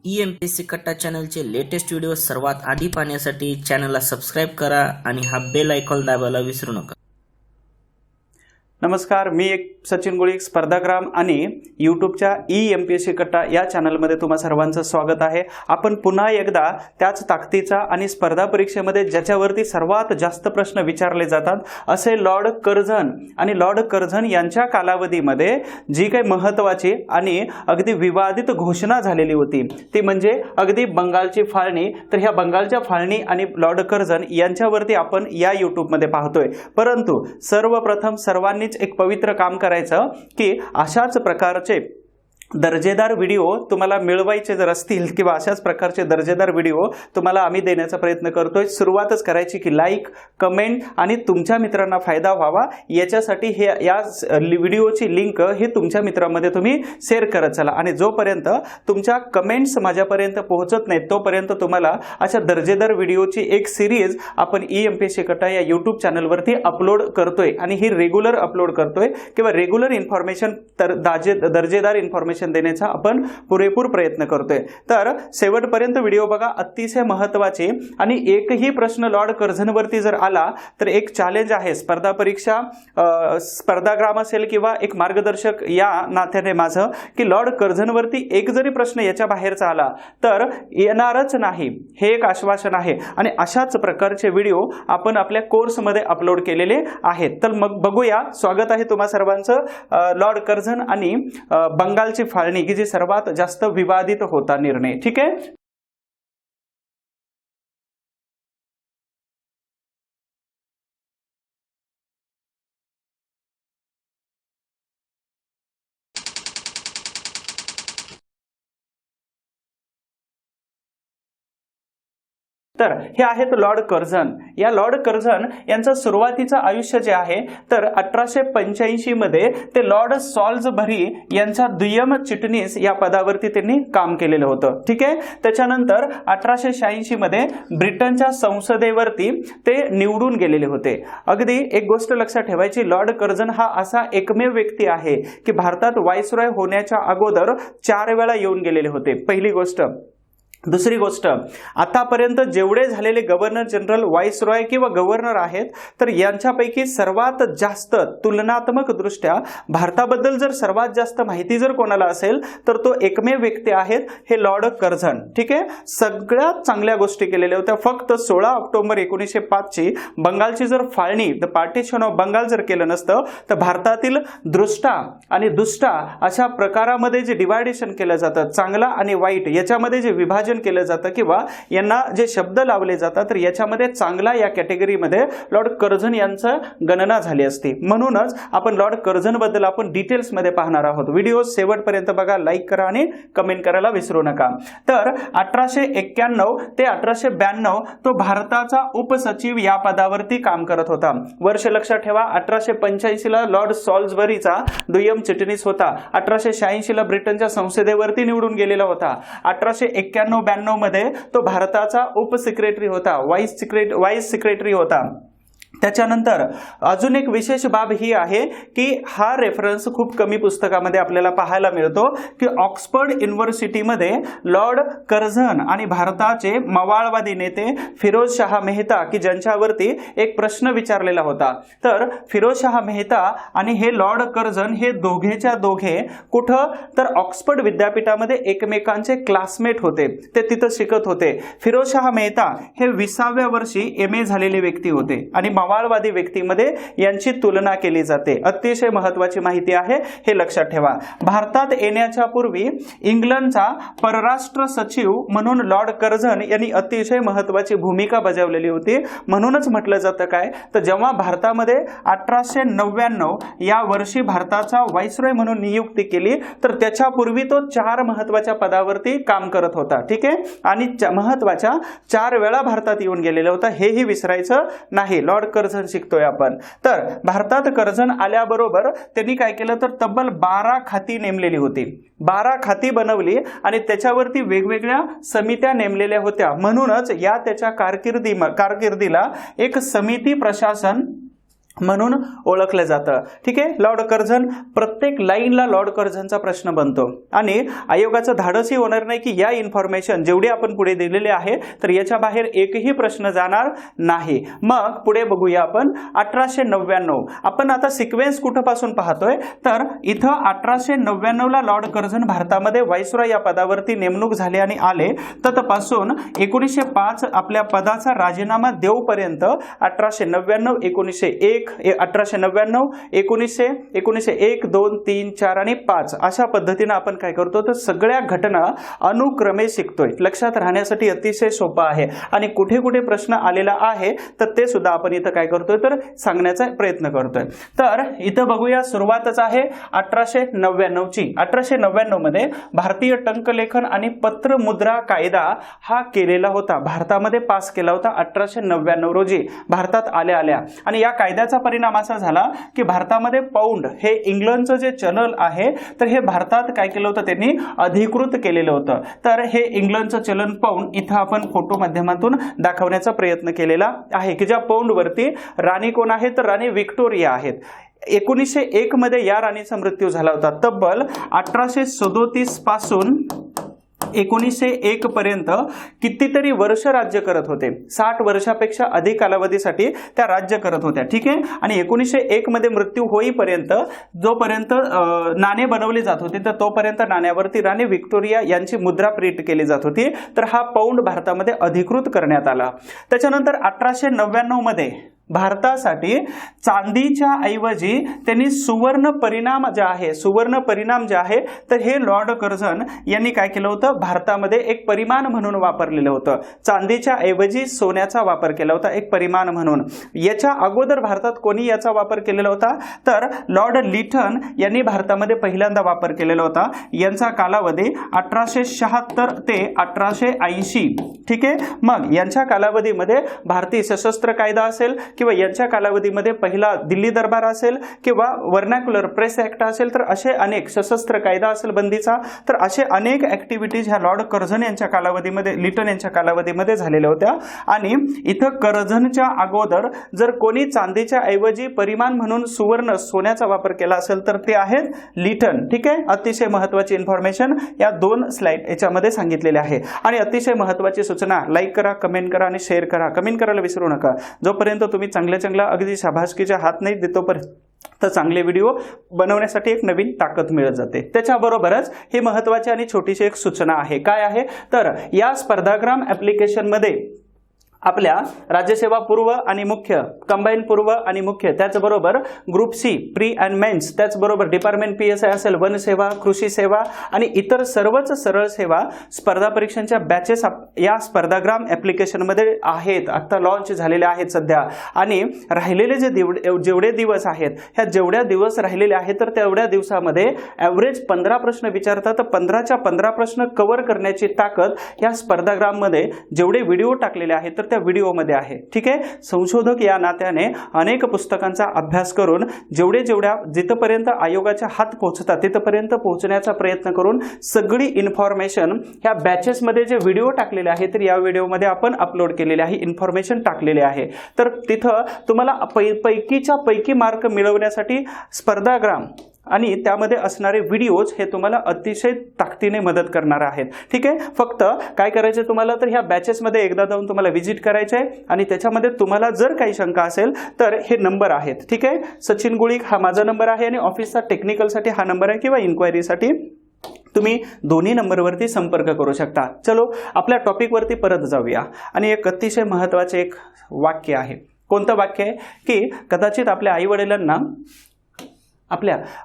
EMPSC कट्टा चॅनलचे latest video सर्वात आधी पाहण्यासाठी चॅनलला सबस्क्राइब करा आणि हा बेल आयकॉन दाबायला विसरू नका। नमस्कार, मी एक सचिन गोळी, स्पर्धाग्राम आणि यूट्यूबच्या EMPSC कट्टा या चॅनलमध्ये तुम्हा सर्वांचं स्वागत आहे। आपण पुन्हा एकदा त्याच ताकदीचा आणि स्पर्धा परीक्षेमध्ये ज्याच्यावरती सर्वात जास्त प्रश्न विचारले जातात असे लॉर्ड कर्झन आणि लॉर्ड कर्झन यांच्या कालावधीमध्ये जी काही महत्त्वाची आणि अगदी विवादित घोषणा झालेली होती ती म्हणजे अगदी बंगालची फाळणी। तर ह्या बंगालच्या फाळणी आणि लॉर्ड कर्झन यांच्यावरती आपण या यूट्यूबमध्ये पाहतोय। परंतु सर्वप्रथम सर्वांनी एक पवित्र काम करायचं की अशाच प्रकारचे दर्जेदार व्हिडिओ तुम्हाला मिळवायचे जर असतील किंवा अशाच प्रकारचे दर्जेदार व्हिडिओ तुम्हाला आम्ही देण्याचा प्रयत्न करतोय। सुरुवातच करायची की लाईक, कमेंट आणि तुमच्या मित्रांना फायदा व्हावा याच्यासाठी हे या व्हिडिओची लिंक हे तुमच्या मित्रांमध्ये तुम्ही शेअर करत चला। आणि जोपर्यंत तुमच्या कमेंट्स माझ्यापर्यंत पोहोचत नाहीत तोपर्यंत तुम्हाला अशा दर्जेदार व्हिडिओची एक सिरीज आपण EMPSC कट्टा या यूट्यूब चॅनलवरती अपलोड करतोय आणि ही रेग्युलर अपलोड करतोय किंवा रेग्युलर इन्फॉर्मेशन दर्जेदार इन्फॉर्मेशन देण्याचा आपण पुरेपूर प्रयत्न करतोय। तर शेवटपर्यंत व्हिडिओ बघा, अतिशय महत्त्वाचे। आणि एकही प्रश्न लॉर्ड कर्झनवरती जर आला तर एक चॅलेंज आहे स्पर्धा परीक्षा स्पर्धाग्राम असेल किंवा एक मार्गदर्शक या नात्याने माझं की लॉर्ड कर्झनवरती एक जरी प्रश्न याच्या बाहेरचा आला तर येणारच नाही हे एक आश्वासन आहे। आणि अशाच प्रकारचे व्हिडिओ आपण आपल्या कोर्समध्ये अपलोड केलेले आहेत। तर मग बघूया, स्वागत आहे तुम्हा सर्वांचं लॉर्ड कर्झन आणि बंगालची फाळणी की जी सर्वात जास्त विवादित होता निर्णय। ठीक आहे, तर हे आहेत लॉर्ड कर्झन। या लॉर्ड कर्झन यांचं सुरुवातीचं आयुष्य जे आहे तर 1885 मध्ये ते लॉर्ड सॉल्सबरी यांचा दुय्यम चिटणीस या पदावरती त्यांनी काम केलेलं होतं। ठीक आहे, त्याच्यानंतर 1886 मध्ये ब्रिटनच्या संसदेवरती ते निवडून गेलेले होते। अगदी एक गोष्ट लक्षात ठेवायची, लॉर्ड कर्झन हा असा एकमेव व्यक्ती आहे की भारतात व्हाईसरॉय होण्याच्या अगोदर 4 वेळा येऊन गेलेले होते। पहिली गोष्ट। दुसरी गोष्ट, आतापर्यंत जेवढे झालेले गव्हर्नर जनरल, व्हाईसरॉय किंवा गव्हर्नर आहेत तर यांच्यापैकी सर्वात जास्त तुलनात्मक दृष्ट्या भारताबद्दल जर सर्वात जास्त माहिती जर कोणाला असेल तर तो एकमेव व्यक्ती आहेत हे लॉर्ड कर्झन। ठीक आहे, सगळ्यात चांगल्या गोष्टी केलेल्या होत्या। फक्त 16 ऑक्टोबर 1905 ची बंगालची जर फाळणी, द पार्टिशन ऑफ बंगाल जर केलं नसतं तर भारतातील दृष्टा आणि दुष्टा अशा प्रकारामध्ये जे डिवायडेशन केलं जातं, चांगला आणि वाईट याच्यामध्ये जे विभाजन केलं जातं किंवा यांना जे शब्द लावले जातात तर याच्यामध्ये चांगला या कॅटेगरीमध्ये लॉर्ड कर्झन यांचं गणना झाली असती। म्हणूनच आपण लॉर्ड कर्झन बद्दल आपण डिटेल्स मध्ये पाहणार आहोत। व्हिडिओ शेवटपर्यंत बघा, लाईक करा आणि कमेंट करायला विसरू नका। तर 1891 ते 1892 तो भारताचा उपसचिव या पदावरती काम करत होता। वर्ष लक्षात ठेवा, 1885 ला लॉर्ड सॉल्सबरीचा दुय्यम चिटणीस होता। 1886 ला ब्रिटनच्या संसदेवरती निवडून गेलेला होता। 1891-92 मध्ये तो भारताचा उपसेक्रेटरी होता, वाईस सेक्रेटरी होता। त्याच्यानंतर अजून एक विशेष बाब ही आहे की हा रेफरन्स खूप कमी पुस्तकामध्ये आपल्याला पाहायला मिळतो की ऑक्सफर्ड युनिव्हर्सिटीमध्ये लॉर्ड कर्झन आणि भारताचे मवाळवादी नेते फिरोज शाह मेहता की ज्यांच्यावरती एक प्रश्न विचारलेला होता। तर फिरोज शाह मेहता आणि हे लॉर्ड कर्झन हे दोघेच्या दोघे कुठं तर ऑक्सफर्ड विद्यापीठामध्ये एकमेकांचे क्लासमेट होते, ते तिथं शिकत होते। फिरोज शाह मेहता हे 20व्या वर्षी MA झालेले व्यक्ती होते आणि मवाळवादी व्यक्तीमध्ये यांची तुलना केली जाते। अतिशय महत्त्वाची माहिती आहे, हे लक्षात ठेवा। भारतात येण्याच्या पूर्वी इंग्लंडचा परराष्ट्र सचिव म्हणून लॉर्ड कर्झन यांनी अतिशय महत्त्वाची भूमिका बजावलेली होती। म्हणूनच म्हटलं जातं काय तर जेव्हा भारतामध्ये 1899 या वर्षी भारताचा व्हाईसरॉय म्हणून नियुक्ती केली तर त्याच्यापूर्वी तो 4 महत्त्वाच्या पदावरती काम करत होता। ठीक आहे, आणि महत्त्वाच्या 4 वेळा भारतात येऊन गेलेला होता, हेही विसरायचं नाही। लॉर्ड कर्झन शिकतोय आपण। तर भारतात कर्झन आल्याबरोबर त्यांनी काय केलं तर तब्बल 12 खाती नेमलेली होती, 12 खाती बनवली आणि त्याच्यावरती वेगवेगळ्या समित्या नेमलेल्या होत्या। म्हणूनच या त्याच्या कारकिर्दीला एक समिती प्रशासन म्हणून ओळखलं जातं. ठीक आहे, लॉर्ड कर्झन प्रत्येक लाईनला लॉर्ड कर्झनचा प्रश्न बनतो आणि आयोगाचं धाडसही होणार नाही की या इन्फॉर्मेशन जेवढे आपण पुढे दिलेले आहे तर याच्या बाहेर एकही प्रश्न जाणार नाही. मग पुढे बघूया आपण 1899. आपण आता सिक्वेन्स कुठपासून पाहतोय तर इथं 1899 ला लॉर्ड कर्झन भारतामध्ये व्हाईसरॉय या पदावरती नेमणूक झाले आणि आले. तत्पासून 1905 आपल्या पदाचा राजीनामा देऊपर्यंत 1899, 1901, 1899, 1901, 2, 3, 4 आणि 5 अशा पद्धतीने आपण काय करतो तर सगळ्या घटना अनुक्रमे शिकतोय. लक्षात राहण्यासाठी अतिशय सोपं आहे आणि कुठे कुठे प्रश्न आलेला आहे तर ते सुद्धा आपण इथं काय करतोय तर सांगण्याचा प्रयत्न करतोय. तर इथं बघूया, सुरुवातच आहे 1899 ची. 1899 मध्ये भारतीय टंकलेखन आणि पत्रमुद्रा कायदा हा केलेला होता, भारतामध्ये पास केला होता 1899 रोजी भारतात आल्या आणि या कायद्याचा परिणाम असा झाला की भारतामध्ये पाऊंड हे इंग्लंडचं जे चलन आहे तर हे भारतात काय केलं होतं त्यांनी अधिकृत केलेलं होतं. तर हे इंग्लंडचं चलन पाऊंड इथं आपण फोटो माध्यमातून दाखवण्याचा प्रयत्न केलेला आहे की ज्या पाऊंड वरती राणी कोण आहेत तर राणी व्हिक्टोरिया आहेत. 1901 मध्ये या राणीचा मृत्यू झाला होता. तब्बल 1837 पासून 1901 पर्यंत कितीतरी वर्ष राज्य करत होते. 60 वर्षापेक्षा अधिक कालावधीसाठी त्या राज्य करत होत्या. ठीक आहे, आणि 1901 मध्ये मृत्यू होईपर्यंत जोपर्यंत नाणे बनवले जात होते तर तोपर्यंत नाण्यावरती राणी व्हिक्टोरिया यांची मुद्रा प्रिंट केली जात होती. तर हा पाऊंड भारतामध्ये अधिकृत करण्यात आला. त्याच्यानंतर 1899 मध्ये भारतासाठी चांदीच्या ऐवजी त्यांनी सुवर्ण परिणाम जे आहे तर हे लॉर्ड कर्झन यांनी काय केलं होतं भारतामध्ये एक परिमाण म्हणून वापरलेलं होतं. चांदीच्या ऐवजी सोन्याचा वापर केला होता एक परिमाण म्हणून. याच्या अगोदर भारतात कोणी याचा वापर केलेला होता तर लॉर्ड लिटन यांनी भारतामध्ये पहिल्यांदा वापर केलेला होता. यांचा कालावधी 1876 ते 1880. ठीक आहे, मग यांच्या कालावधीमध्ये भारतीय सशस्त्र कायदा असेल किंवा यांच्या कालावधीमध्ये पहिला दिल्ली दरबार असेल किंवा वर्नॅक्युलर प्रेस ऍक्ट असेल तर असे अनेक सशस्त्र कायदा असेल बंदीचा, तर असे अनेक ऍक्टिव्हिटीज ह्या लॉर्ड कर्झन यांच्या कालावधीमध्ये लिटन यांच्या कालावधीमध्ये झालेल्या होत्या. आणि इथं कर्झनच्या अगोदर जर कोणी चांदीच्या ऐवजी परिमाण म्हणून सुवर्ण सोन्याचा वापर केला असेल तर ते आहेत लिटन. ठीक आहे, अतिशय महत्वाची इन्फॉर्मेशन या 2 स्लाइड याच्यामध्ये सांगितलेले आहे. आणि अतिशय महत्वाची सूचना, लाईक करा, कमेंट करा आणि शेअर करा. कमेंट करायला विसरू नका. जोपर्यंत तुम्ही चांगल्या अगदी शाबासकीच्या हात नाही देतो तर चांगले व्हिडिओ बनवण्यासाठी एक नवीन ताकद मिळत जाते. त्याच्याबरोबरच ही महत्वाची आणि छोटीशी एक सूचना आहे. काय आहे तर या स्पर्धाग्राम ऍप्लिकेशन मध्ये आपल्या राज्यसेवा पूर्व आणि मुख्य, कंबाईन पूर्व आणि मुख्य, त्याचबरोबर group C pre and mains, त्याचबरोबर डिपार्टमेंट PSI असेल, वन सेवा, कृषी सेवा आणि इतर सर्वच सरळ सेवा स्पर्धा परीक्षांच्या बॅचेस या स्पर्धाग्राम ऍप्लिकेशनमध्ये आहेत. आता लॉन्च झालेले आहेत सध्या. आणि राहिलेले जेवढे दिवस आहेत ह्या जेवढ्या दिवस राहिलेले आहेत तर तेवढ्या दिवसामध्ये ॲव्हरेज 15 प्रश्न विचारतात. तर 15च्या 15 प्रश्न कव्हर करण्याची ताकद या स्पर्धाग्राममध्ये जेवढे व्हिडिओ टाकलेले आहेत तर त्या व्हिडिओमध्ये आहे. ठीक आहे, संशोधक या नात्याने अनेक पुस्तकांचा अभ्यास करून जेवढ्या जिथपर्यंत आयोगाच्या हात पोहोचतात तिथपर्यंत पोहोचण्याचा प्रयत्न करून सगळी इन्फॉर्मेशन ह्या बॅचेसमध्ये जे व्हिडिओ टाकलेले आहे तर या व्हिडिओमध्ये आपण अपलोड केलेले आहे, इन्फॉर्मेशन टाकलेले आहे. तर तिथं तुम्हाला पैकीच्या पैकी मार्क मिळवण्यासाठी स्पर्धाग्राम आणि त्यामध्ये असणारे व्हिडिओज हे तुम्हाला अतिशय ताकदीने मदत करणार आहेत. ठीक आहे, फक्त काय करायचे तुम्हाला तर ह्या बॅचेसमध्ये एकदा जाऊन तुम्हाला व्हिजिट करायचे आहे आणि त्याच्यामध्ये तुम्हाला जर काही शंका असेल तर हे नंबर आहेत. ठीक आहे, सचिन गुळीक हा माझा नंबर आहे आणि ऑफिसचा टेक्निकलसाठी हा नंबर आहे किंवा इन्क्वायरीसाठी तुम्ही दोन्ही नंबरवरती संपर्क करू शकता. चलो आपल्या टॉपिकवरती परत जाऊया. आणि एक अतिशय महत्त्वाचे एक वाक्य आहे. कोणतं वाक्य आहे की कदाचित आपल्या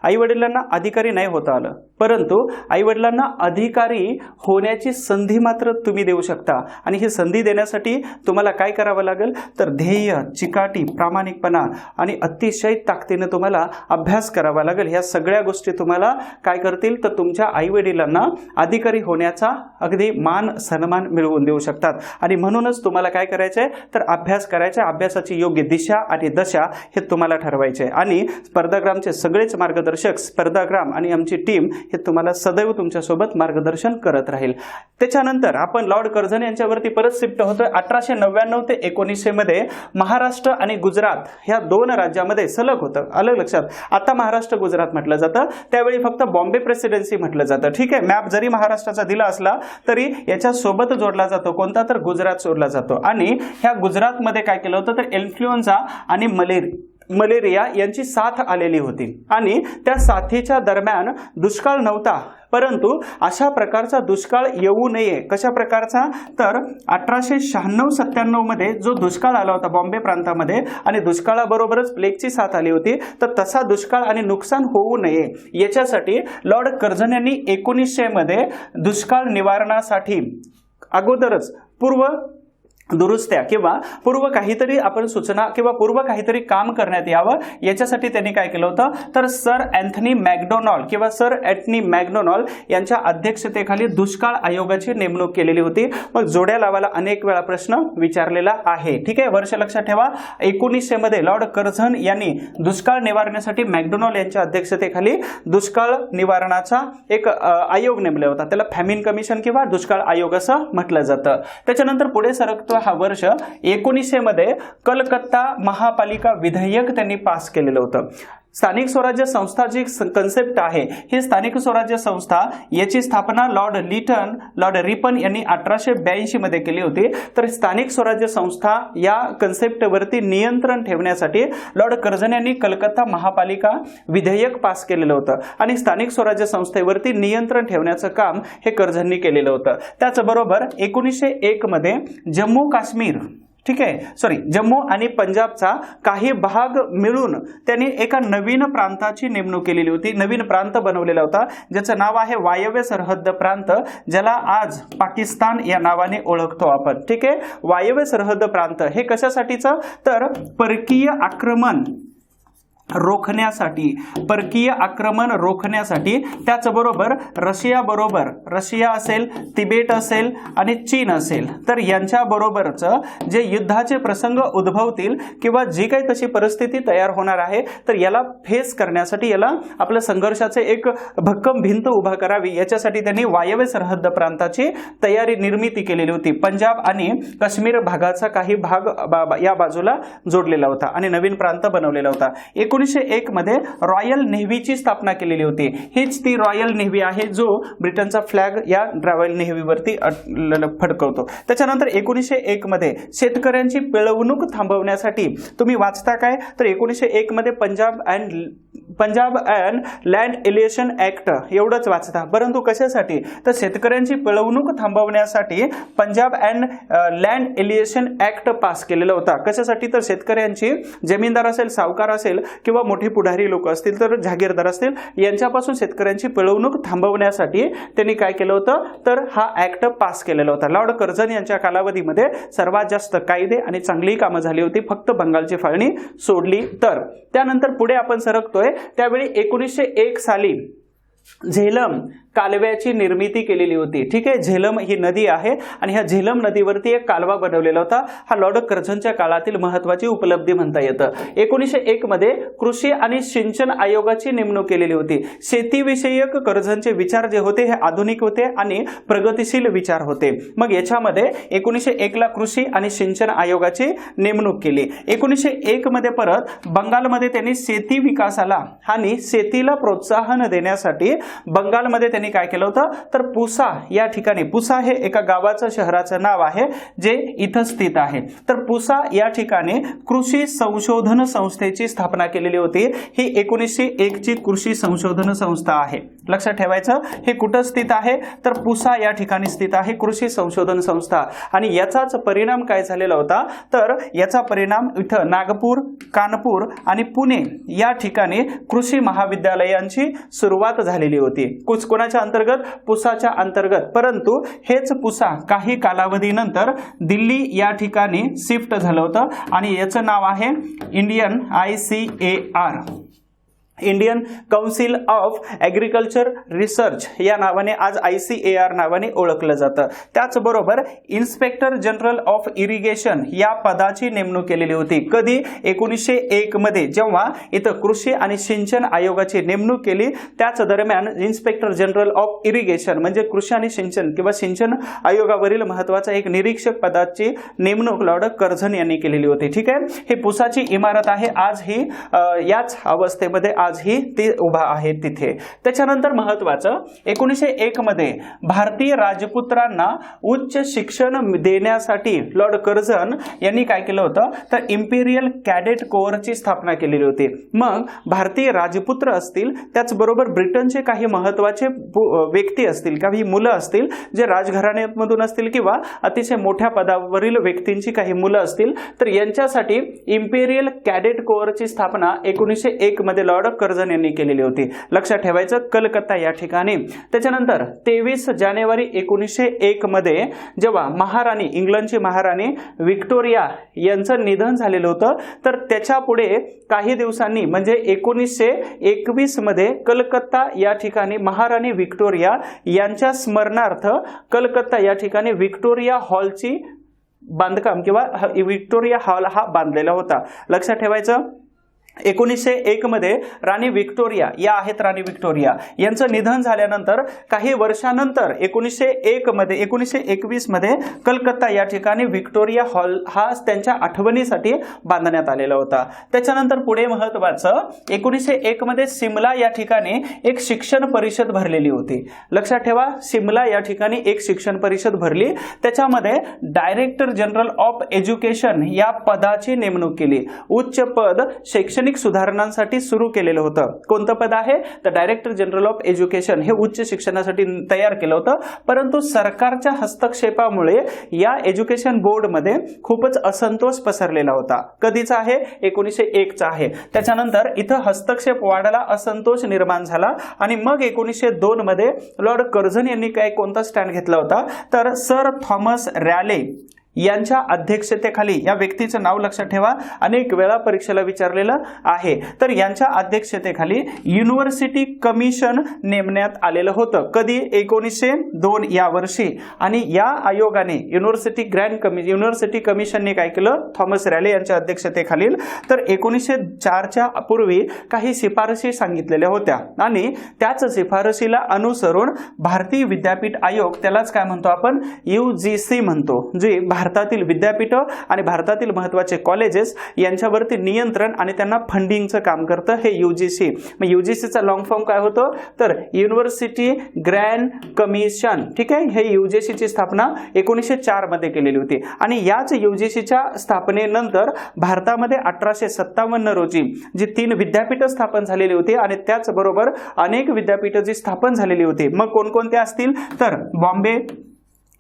आईवडिलांना अधिकारी नाही होता आलं परंतु आईवडिलांना अधिकारी होण्याची संधी मात्र तुम्ही देऊ शकता. आणि ही संधी देण्यासाठी तुम्हाला काय करावं लागेल तर ध्येय, चिकाटी, प्रामाणिकपणा आणि अतिशय ताकदीने तुम्हाला अभ्यास करावा लागेल. ह्या सगळ्या गोष्टी तुम्हाला काय करतील तर तुमच्या आईवडिलांना अधिकारी होण्याचा अगदी मान सन्मान मिळवून देऊ शकतात. आणि म्हणूनच तुम्हाला काय करायचं आहे तर अभ्यास करायचा. अभ्यासाची योग्य दिशा आणि दशा हे तुम्हाला ठरवायचे आणि स्पर्धाग्रामचे सगळे सगळेच मार्गदर्शक, स्पर्धाग्राम आणि आमची टीम हे तुम्हाला सदैव तुमच्यासोबत मार्गदर्शन करत राहील. त्याच्यानंतर आपण लॉर्ड कर्झन यांच्यावरती परत शिफ्ट होतोय. 1899 ते 1900 मध्ये महाराष्ट्र आणि गुजरात ह्या दोन राज्यामध्ये सलग होतं. आलं लक्षात? आता महाराष्ट्र गुजरात म्हटलं जातं, त्यावेळी फक्त बॉम्बे प्रेसिडेन्सी म्हटलं जातं. ठीक आहे, मॅप जरी महाराष्ट्राचा दिला असला तरी याच्या सोबत जोडला जातो कोणता, तर गुजरात जोडला जातो. आणि ह्या गुजरातमध्ये काय केलं होतं, तर इन्फ्लुएन्झा आणि मलेरिया यांची साथ आलेली होती आणि त्या साथीच्या दरम्यान दुष्काळ नव्हता, परंतु अशा प्रकारचा दुष्काळ येऊ नये. कशा प्रकारचा, तर 1896-97 मध्ये जो दुष्काळ आला होता बॉम्बे प्रांतामध्ये आणि दुष्काळाबरोबरच प्लेगची साथ आली होती, तर तसा दुष्काळ आणि नुकसान होऊ नये याच्यासाठी लॉर्ड कर्झन यांनी 1900 मध्ये दुष्काळ निवारणासाठी अगोदरच पूर्व दुरुस्त्या किंवा पूर्व काहीतरी आपण सूचना किंवा पूर्व काहीतरी काम करण्यात यावं याच्यासाठी त्यांनी काय केलं होतं, तर सर अँथनी मॅकडोनाल्ड किंवा सर एंथनी मॅकडोनाल्ड यांच्या अध्यक्षतेखाली दुष्काळ आयोगाची नेमणूक केलेली होती. मग जोड्या लावायला अनेक वेळा प्रश्न विचारलेला आहे. ठीक आहे, वर्ष लक्षात ठेवा. 1900 मध्ये लॉर्ड कर्झन यांनी दुष्काळ निवारणासाठी मॅकडोनाल्ड यांच्या अध्यक्षतेखाली दुष्काळ निवारणाचा एक आयोग नेमला होता. त्याला फॅमिन कमिशन किंवा दुष्काळ आयोग असं म्हटलं जातं. त्याच्यानंतर पुढे सरकतो हा वर्ष 1900 मध्ये कलकत्ता महापालिका विधेयक त्यांनी पास केलेलं होतं. स्थानिक स्वराज्य संस्था जी कन्सेप्ट आहे, ही स्थानिक स्वराज्य संस्था याची स्थापना लॉर्ड रिपन यांनी 1882 मध्ये केली होती. तर स्थानिक स्वराज्य संस्था या कन्सेप्टवरती नियंत्रण ठेवण्यासाठी लॉर्ड कर्झन यांनी कलकत्ता महापालिका विधेयक पास केलेलं होतं आणि स्थानिक स्वराज्य संस्थेवरती नियंत्रण ठेवण्याचं काम हे कर्झननी केलेलं होतं. त्याचबरोबर 1901 मध्ये जम्मू आणि पंजाबचा काही भाग मिळून त्यांनी एका नवीन प्रांताची नेमणूक केलेली होती. नवीन प्रांत बनवलेला होता ज्याचं नाव आहे वायव्य सरहद्द प्रांत, ज्याला आज पाकिस्तान या नावाने ओळखतो आपण. ठीक आहे, वायव्य सरहद्द प्रांत हे कशासाठीचं, तर परकीय आक्रमण रोखण्यासाठी त्याचबरोबर रशिया असेल, तिबेट असेल आणि चीन असेल, तर यांच्या बरोबरचं जे युद्धाचे प्रसंग उद्भवतील किंवा जी काही तशी परिस्थिती तयार होणार आहे, तर याला फेस करण्यासाठी, याला आपल्या संघर्षाचे एक भक्कम भिंत उभा करावी याच्यासाठी त्यांनी वायव्य सरहद्द प्रांताची निर्मिती केलेली होती. पंजाब आणि काश्मीर भागाचा काही भाग या बाजूला जोडलेला होता आणि नवीन प्रांत बनवलेला होता. 1901 मध्ये रॉयल नेव्हीची स्थापना केलेली होती. हीच ती रॉयल नेव्ही आहे जो ब्रिटनचा फ्लॅग या रॉयल नेव्हीवरती फडकवतो. त्याच्यानंतर 1901 मध्ये शेतकऱ्यांची पिळवणूक थांबवण्यासाठी तुम्ही वाचता काय, तर 1901 मध्ये Punjab and land alienation act एवढंच वाचता. परंतु कशासाठी, तर शेतकऱ्यांची पिळवणूक थांबवण्यासाठी Punjab and land alienation act pass केलेला होता. कशासाठी, तर शेतकऱ्यांची, जमीनदार असेल, सावकार असेल किंवा मोठे पुढारी लोक असतील, तर जहागीरदार असतील, यांच्यापासून शेतकऱ्यांची पिळवणूक थांबवण्यासाठी त्यांनी काय केलं होतं, तर हा ऍक्ट पास केलेला होता. लॉर्ड कर्झन यांच्या कालावधीमध्ये सर्वात जास्त कायदे आणि चांगली कामं झाली होती, फक्त बंगालची फाळणी सोडली तर. त्यानंतर पुढे आपण सरकतोय. त्यावेळी 1901 साली झेलम कालव्याची निर्मिती केलेली होती. ठीक आहे, झेलम ही नदी आहे आणि ह्या झेलम नदीवरती एक कालवा बनवलेला होता. हा लॉर्ड कर्झनच्या काळातील महत्वाची उपलब्धी म्हणता येतं. 1901 मध्ये कृषी आणि सिंचन आयोगाची नेमणूक केलेली होती. शेतीविषयक कर्झनचे विचार जे होते हे आधुनिक होते आणि प्रगतिशील विचार होते. मग याच्यामध्ये 1901 ला कृषी आणि सिंचन आयोगाची नेमणूक केली. 1901 मध्ये परत बंगालमध्ये त्यांनी शेती विकासाला आणि शेतीला प्रोत्साहन देण्यासाठी बंगालमध्ये त्यांनी काय केलं होतं, तर पुसा या ठिकाणी, पुसा हे एका गावाचं, शहराचं नाव आहे जे इथं स्थित आहे, तर पुसा या ठिकाणी कृषी संशोधन संस्थेची स्थापना केलेली होती. ही 1901 ची कृषी संशोधन संस्था आहे. लक्षात ठेवायचं, हे कुठं स्थित आहे, तर पुसा या ठिकाणी स्थित आहे कृषी संशोधन संस्था. आणि याचाच परिणाम काय झालेला होता, तर याचा परिणाम इथं नागपूर, कानपूर आणि पुणे या ठिकाणी कृषी महाविद्यालयांची सुरुवात झालेली होती. कोणाच्या अंतर्गत, पुसाच्या अंतर्गत. परंतु हेच पुसा काही कालावधीनंतर दिल्ली या ठिकाणी शिफ्ट झालं होतं आणि याचं नाव आहे Indian ICAR. Indian council of agriculture research या नावाने आज ICAR नावाने ओळखलं जातं. त्याचबरोबर इन्स्पेक्टर जनरल ऑफ इरिगेशन या पदाची नेमणूक केलेली होती. कधी 1901 मध्ये जेव्हा इथं कृषी आणि सिंचन आयोगाची नेमणूक केली त्याच दरम्यान इन्स्पेक्टर जनरल ऑफ इरिगेशन म्हणजे कृषी आणि सिंचन किंवा सिंचन आयोगावरील महत्वाचा एक निरीक्षक पदाची नेमणूक लॉर्ड कर्झन यांनी केलेली होती. ठीक आहे, हे पुसाची इमारत आहे. आज ही याच अवस्थेमध्ये आजही ती उभा आहे तिथे. त्याच्यानंतर महत्वाचं 1901 मध्ये भारतीय राजपुत्रांना उच्च शिक्षण देण्यासाठी लॉर्ड कर्झन यांनी काय केलं होतं तर इम्पेरियल कॅडेट कोअरची स्थापना केलेली होती. मग भारतीय राजपुत्र असतील त्याचबरोबर ब्रिटनचे काही महत्वाचे व्यक्ती असतील, काही मुलं असतील जे राजघराण्यामधून असतील किंवा अतिशय मोठ्या पदावरील व्यक्तींची काही मुलं असतील तर यांच्यासाठी इम्पेरियल कॅडेट कोअरची स्थापना 1901 मध्ये लॉर्ड कर्झन यांनी केलेली होती. लक्षात ठेवायचं कलकत्ता या ठिकाणी. त्याच्यानंतर 23 जानेवारी 1901 मध्ये जेव्हा महाराणी इंग्लंडची महाराणी व्हिक्टोरिया यांचं निधन झालेलं होतं तर त्याच्या पुढे काही दिवसांनी म्हणजे 1921 मध्ये कलकत्ता या ठिकाणी महाराणी व्हिक्टोरिया यांच्या स्मरणार्थ कलकत्ता या ठिकाणी व्हिक्टोरिया हॉलची बांधकाम किंवा व्हिक्टोरिया हॉल हा बांधलेला होता. लक्षात ठेवायचं 1901 मध्ये राणी व्हिक्टोरिया या आहेत राणी व्हिक्टोरिया यांचं निधन झाल्यानंतर काही वर्षानंतर 1921 मध्ये कलकत्ता या ठिकाणी व्हिक्टोरिया हॉल हा त्यांच्या आठवणीसाठी बांधण्यात आलेला होता. त्याच्यानंतर पुढे महत्वाचं 1901 मध्ये सिमला या ठिकाणी एक शिक्षण परिषद भरलेली होती. लक्षात ठेवा सिमला या ठिकाणी एक शिक्षण परिषद भरली. त्याच्यामध्ये डायरेक्टर जनरल ऑफ एज्युकेशन या पदाची नेमणूक केली. उच्च पद शैक्षणिक सुधारणांसाठी सुरू केलेलं होतं. कोणतं पद आहे तर डायरेक्टर जनरल ऑफ एज्युकेशन हे उच्च शिक्षणासाठी तयार केलं होतं. परंतु सरकारच्या हस्तक्षेपामुळे या एज्युकेशन बोर्डमध्ये खूपच असंतोष पसरलेला होता. कधीचा आहे 1901 चा आहे. त्याच्यानंतर इथं हस्तक्षेप वाढला, असंतोष निर्माण झाला आणि मग 1902 मध्ये लॉर्ड कर्झन यांनी कोणता स्टँड घेतला होता तर सर थॉमस रॅले यांच्या अध्यक्षतेखाली, या व्यक्तीचं नाव लक्षात ठेवा अनेक वेळा परीक्षेला विचारलेलं आहे, तर यांच्या अध्यक्षतेखाली युनिव्हर्सिटी कमिशन नेमण्यात आलेलं होतं. कधी 1902 या वर्षी. आणि या आयोगाने युनिव्हर्सिटी कमिशनने काय केलं थॉमस रॅले यांच्या अध्यक्षतेखालील तर 1904 च्या पूर्वी काही शिफारशी सांगितलेल्या होत्या आणि त्याच शिफारशीला अनुसरून भारतीय विद्यापीठ आयोग, त्यालाच काय म्हणतो आपण UGC म्हणतो, जे भारतातील विद्यापीठ आणि भारतातील महत्त्वाचे कॉलेजेस यांच्यावरती नियंत्रण आणि त्यांना फंडिंगचं काम करतं हे UGC. मग UGCचा लॉंग फॉर्म काय होतं तर युनिव्हर्सिटी ग्रँड कमिशन. ठीक आहे, हे UGCची स्थापना 1904 मध्ये केलेली होती आणि याच UGCच्या स्थापनेनंतर भारतामध्ये 1857 रोजी जी 3 विद्यापीठ स्थापन झालेली होती आणि त्याचबरोबर अनेक विद्यापीठ जी स्थापन झालेली होती. मग कोणकोणते असतील तर बॉम्बे,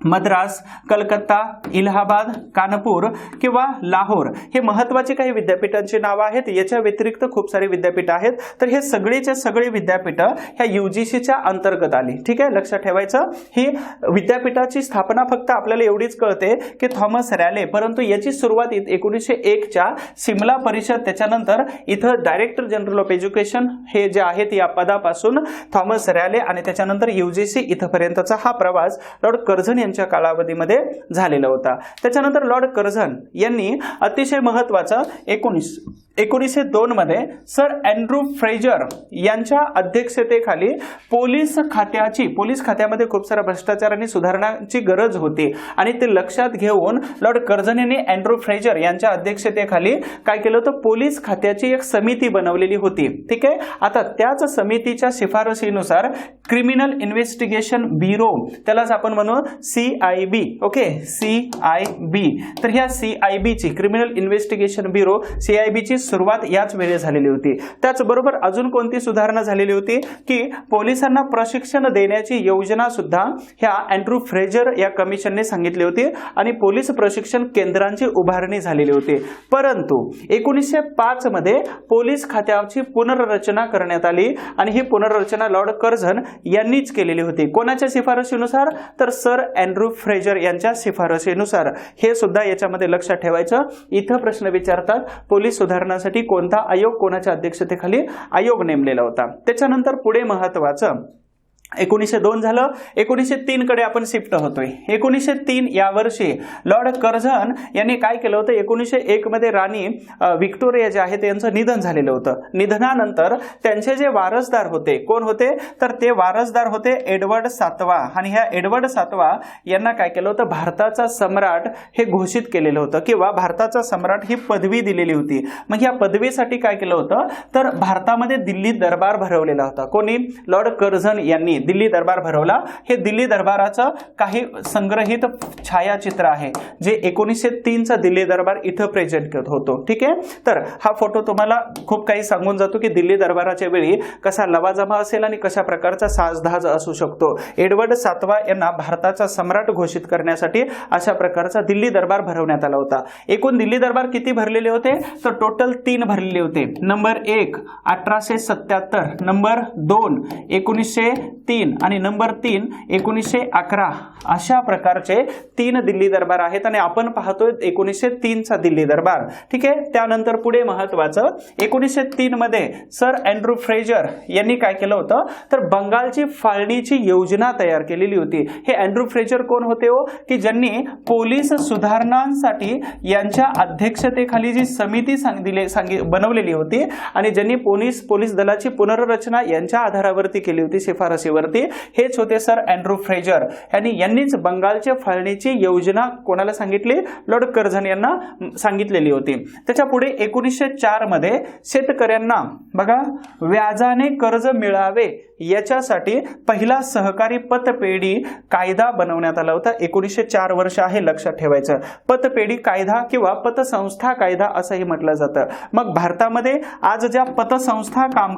मद्रास, कलकत्ता, इलाहाबाद, कानपूर किंवा लाहोर हे महत्वाचे काही विद्यापीठांची नावं आहेत. याच्या व्यतिरिक्त खूप सारी विद्यापीठ आहेत. तर हे सगळेच्या सगळे विद्यापीठ ह्या UGCच्या अंतर्गत आली. ठीक आहे, लक्षात ठेवायचं ही विद्यापीठाची स्थापना फक्त आपल्याला एवढीच कळते की थॉमस रॅले, परंतु याची सुरुवात 1901 च्या सिमला परिषद, त्याच्यानंतर इथं डायरेक्टर जनरल ऑफ एज्युकेशन हे जे आहेत या पदापासून थॉमस रॅले आणि त्याच्यानंतर UGC इथपर्यंतचा हा प्रवास लॉर्ड कर्झन यांच्या कालावधीमध्ये झालेला होता. त्याच्यानंतर लॉर्ड कर्झन यांनी अतिशय महत्त्वाचं 1902 मध्ये सर अँड्रू फ्रेजर यांच्या अध्यक्षतेखाली पोलीस खात्यामध्ये खूप सारा भ्रष्टाचार आणि सुधारणाची गरज होती आणि ते लक्षात घेऊन लॉर्ड कर्झन यांनी अँड्रू फ्रेजर यांच्या अध्यक्षतेखाली काय केलं होतं पोलीस खात्याची एक समिती बनवलेली होती. ठीक आहे, आता त्याच समितीच्या शिफारशीनुसार क्रिमिनल इन्व्हेस्टिगेशन ब्युरो, त्यालाच आपण म्हणू CIB. Okay, CIB. तर ह्या CIB ची क्रिमिनल इन्व्हेस्टिगेशन ब्युरो CIB ची सुरुवात याच वेळी झालेली होती. त्याचबरोबर अजून कोणती सुधारणा झालेली होती की पोलिसांना प्रशिक्षण देण्याची योजना सुद्धा ह्या अँड्रू फ्रेजर या कमिशनने सांगितली होती आणि पोलीस प्रशिक्षण केंद्रांची उभारणी झालेली होती. परंतु 1905 मध्ये पोलीस खात्याची पुनर्रचना करण्यात आली आणि ही पुनर्रचना लॉर्ड कर्झन यांनीच केलेली होती. कोणाच्या शिफारशीनुसार तर सर अँड्रू फ्रेजर यांच्या शिफारशीनुसार, हे सुद्धा याच्यामध्ये लक्षात ठेवायचं. इथं प्रश्न विचारतात पोलीस सुधारणासाठी कोणता आयोग, कोणाच्या अध्यक्षतेखाली आयोग नेमलेला होता. त्याच्यानंतर पुढे महत्वाचं 1902 झालं. 1903 कडे आपण शिफ्ट होतोय. 1903 या वर्षी लॉर्ड कर्झन यांनी काय केलं होतं, 1901 मध्ये राणी व्हिक्टोरिया जे आहेत यांचं निधन झालेलं होतं. निधनानंतर त्यांचे जे वारसदार होते, कोण होते, तर ते वारसदार होते एडवर्ड सातवा. आणि ह्या एडवर्ड सातवा यांना काय केलं होतं, भारताचा सम्राट हे घोषित केलेलं होतं, किंवा भारताचा सम्राट ही पदवी दिलेली होती. मग या पदवीसाठी काय केलं होतं, तर भारतामध्ये दिल्ली दरबार भरवलेला होता. कोणी, लॉर्ड कर्झन यांनी दिल्ली दरबार भरवला. हे दिल्ली दरबाराचं काही संग्रहित छायाचित्र आहे, जे 1903 दिल्ली दरबार इथं प्रेझेंट होतो. ठीक आहे, तर हा फोटो तुम्हाला खूप काही सांगून जातो की दिल्ली दरबाराच्या वेळी कसा लवाजमा असेल आणि कशा प्रकारचा साजधाज असू शकतो. एडवर्ड सातवा यांना भारताचा सम्राट घोषित करण्यासाठी अशा प्रकारचा दिल्ली दरबार भरवण्यात आला होता. एकूण दिल्ली दरबार किती भरलेले होते, तर टोटल 3 भरलेले होते. नंबर 1 1877, नंबर 2 1903 आणि नंबर 3 1911, अशा प्रकारचे 3 दिल्ली दरबार आहेत. आणि आपण पाहतोय 1903 दिल्ली दरबार. ठीक आहे, त्यानंतर पुढे महत्वाचं 1903 मध्ये सर अँड्रू फ्रेजर यांनी काय केलं होतं, तर बंगालची फाळणीची योजना तयार केलेली होती. हे अँड्रू फ्रेजर कोण होते हो, की ज्यांनी पोलीस सुधारणांसाठी यांच्या अध्यक्षतेखाली जी समिती बनवलेली होती आणि ज्यांनी पोलीस दलाची पुनर्रचना यांच्या आधारावरती केली होती, शिफारशीवरती, हेच होते सर अँड्रू फ्रेजर. यांनीच बंगालच्या फाळणीची योजना कोणाला सांगितली, लॉर्ड कर्झन यांना सांगितलेली होती. त्याच्या पुढे 1904 मध्ये शेतकऱ्यांना बघा व्याजाने कर्ज मिळावे याच्यासाठी पहिला सहकारी पतपेढी कायदा बनवण्यात आला होता. 1904 वर्ष आहे, लक्षात ठेवायचं. पतपेढी कायदा किंवा पतसंस्था कायदा असंही म्हटलं जातं. मग भारतामध्ये आज ज्या पतसंस्था काम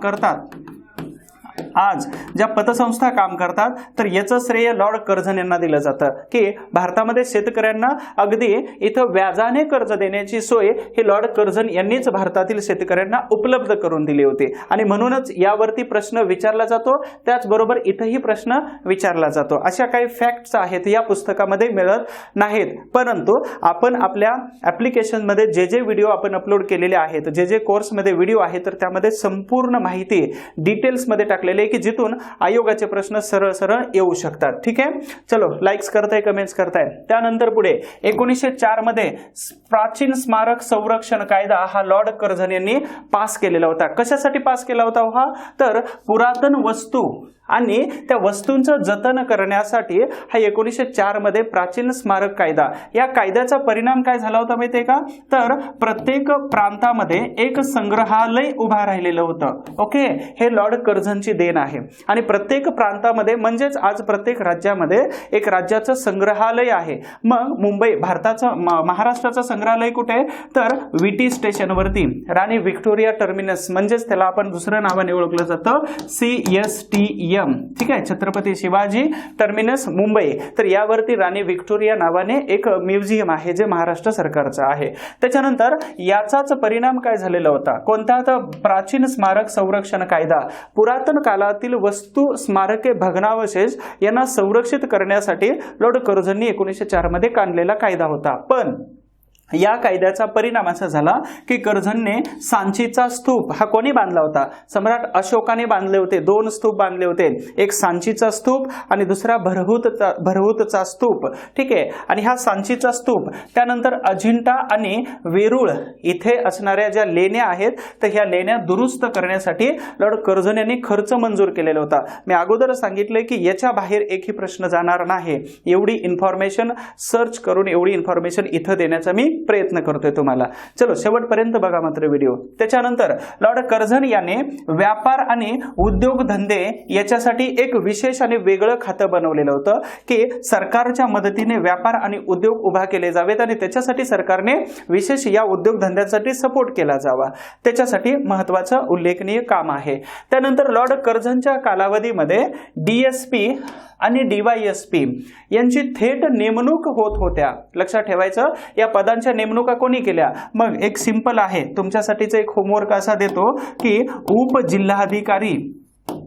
करतात, तर याचं श्रेय लॉर्ड कर्झन यांना दिलं जातं, की भारतामध्ये शेतकऱ्यांना अगदी इथं व्याजाने कर्ज देण्याची सोय ही लॉर्ड कर्झन यांनीच भारतातील शेतकऱ्यांना उपलब्ध करून दिली होती. आणि म्हणूनच यावरती प्रश्न विचारला जातो. त्याचबरोबर इथंही प्रश्न विचारला जातो. अशा काही फॅक्ट्स आहेत या पुस्तकामध्ये मिळत नाहीत, परंतु आपण आपल्या ऍप्लिकेशनमध्ये जे व्हिडिओ आपण अपलोड केलेले आहेत, जे कोर्समध्ये व्हिडिओ आहेत, तर त्यामध्ये संपूर्ण माहिती डिटेल्समध्ये टाकलेली की जिथून आयोगाचे प्रश्न सरळ सरळ येऊ शकतात. ठीक आहे, चलो लाईक्स करताय, कमेंट्स करताय. त्यानंतर पुढे 1904 मध्ये प्राचीन स्मारक संरक्षण कायदा हा लॉर्ड कर्झन यांनी पास केलेला होता. कशासाठी पास केला होता हा, तर पुरातन वस्तू आणि त्या वस्तूंचं जतन करण्यासाठी हा 1904 मध्ये प्राचीन स्मारक कायदा. या कायद्याचा परिणाम काय झाला होता माहितीये का, तर प्रत्येक प्रांतामध्ये एक संग्रहालय उभा राहिलेलं होतं. ओके, हे लॉर्ड कर्झनची देण आहे. आणि प्रत्येक प्रांतामध्ये म्हणजेच आज प्रत्येक राज्यामध्ये एक राज्याचं संग्रहालय आहे. मग मुंबई महाराष्ट्राचं संग्रहालय कुठे आहे, तर विटी स्टेशनवरती राणी व्हिक्टोरिया टर्मिनस, म्हणजेच त्याला आपण दुसऱ्या नावाने ओळखलं जातं CSTM. ठीक आहे, छत्रपती शिवाजी टर्मिनस मुंबई. तर यावरती राणी व्हिक्टोरिया नावाने एक म्युझियम आहे जे महाराष्ट्र सरकारचं आहे. त्याच्यानंतर याचाच परिणाम काय झालेला होता, कोणता, तर प्राचीन स्मारक संरक्षण कायदा. पुरातन काळातील वस्तू, स्मारके, भग्नावशेष यांना संरक्षित करण्यासाठी लॉर्ड कर्झननी 1904 मध्ये काढलेला कायदा होता. पण या कायद्याचा परिणाम असा झाला की कर्झनने सांचीचा स्तूप हा कोणी बांधला होता, सम्राट अशोकाने बांधले होते. 2 स्तूप बांधले होते, एक सांचीचा स्तूप आणि दुसरा भरहुतचा स्तूप. ठीक आहे, आणि हा सांचीचा स्तूप, त्यानंतर अजिंठा आणि वेरूळ इथे असणाऱ्या ज्या लेण्या आहेत, तर ह्या लेण्या दुरुस्त करण्यासाठी लॉर्ड कर्झन यांनी खर्च मंजूर केलेला होता. मी अगोदर सांगितले की याच्या बाहेर एकही प्रश्न जाणार नाही. एवढी इन्फॉर्मेशन सर्च करून एवढी इन्फॉर्मेशन इथं देण्याचा मी प्रयत्न करतोय तुम्हाला. चलो शेवटपर्यंत बघा मात्र व्हिडिओ. त्याच्यानंतर लॉर्ड कर्झन याने व्यापार आणि उद्योगधंदे याच्यासाठी एक विशेष आणि वेगळं खातं बनवलेलं होतं की सरकारच्या मदतीने व्यापार आणि उद्योग उभा केले जावेत आणि त्याच्यासाठी सरकारने विशेष या उद्योगधंद्यांसाठी सपोर्ट केला जावा. त्याच्यासाठी महत्त्वाचं उल्लेखनीय काम आहे. त्यानंतर लॉर्ड कर्झनच्या कालावधीमध्ये DSP आणि DYSP यांची थेट नेमणूक होत होत्या. लक्षात ठेवायचं, या पदांच्या नेमणुका कोणी केल्या. मग एक सिंपल आहे, तुमच्यासाठीचा एक होमवर्क असा देतो की उपजिल्हाधिकारी,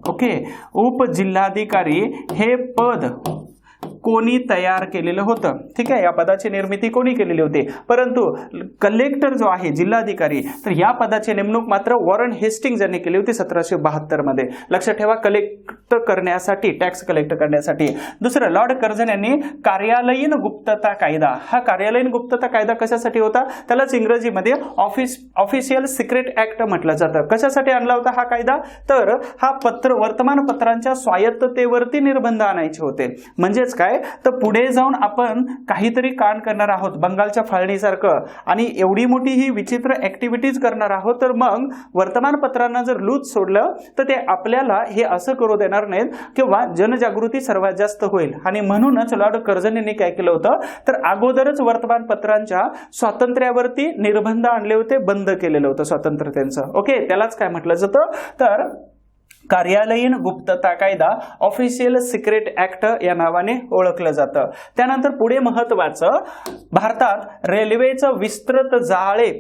ओके, उपजिल्हाधिकारी हे पद कोणी तयार केलेलं होतं. ठीक आहे, या पदाची निर्मिती कोणी केलेली होती. परंतु कलेक्टर जो आहे जिल्हाधिकारी, तर या पदाची नेमणूक मात्र वॉरन हेस्टिंग्ज यांनी केली होती 1772 मध्ये. लक्षात ठेवा, कलेक्ट करण्यासाठी, टॅक्स कलेक्ट करण्यासाठी. दुसरं, लॉर्ड कर्झन यांनी कार्यालयीन गुप्तता कायदा, हा कार्यालयीन गुप्तता कायदा कशासाठी होता, त्यालाच इंग्रजीमध्ये ऑफिशियल सिक्रेट ऍक्ट म्हटलं जातं. कशासाठी आणला होता हा कायदा, तर हा वर्तमानपत्रांच्या स्वायत्ततेवरती निर्बंध आणायचे होते. म्हणजेच काय, तर पुढे जाऊन आपण काहीतरी कांड करणार आहोत बंगालच्या फाळणीसारखं आणि एवढी मोठी ही विचित्र ऍक्टिव्हिटीज करणार आहोत, तर मग वर्तमानपत्रांना जर लूज सोडलं तर ते आपल्याला हे असं करू देणार नाहीत किंवा जनजागृती सर्वात जास्त होईल. आणि म्हणूनच लॉर्ड कर्झन यांनी काय केलं होतं, तर अगोदरच वर्तमानपत्रांच्या स्वातंत्र्यावरती निर्बंध आणले होते, बंद केलेलं होतं स्वातंत्र्य त्यांचं. ओके, त्यालाच काय म्हटलं जातं, तर कार्यालयीन गुप्तता कायदा, ऑफिशियल सिक्रेट ऍक्ट या नावाने ओळखलं जातं. त्यानंतर पुढे महत्वाचं, भारतात रेल्वेचं विस्तृत जाळे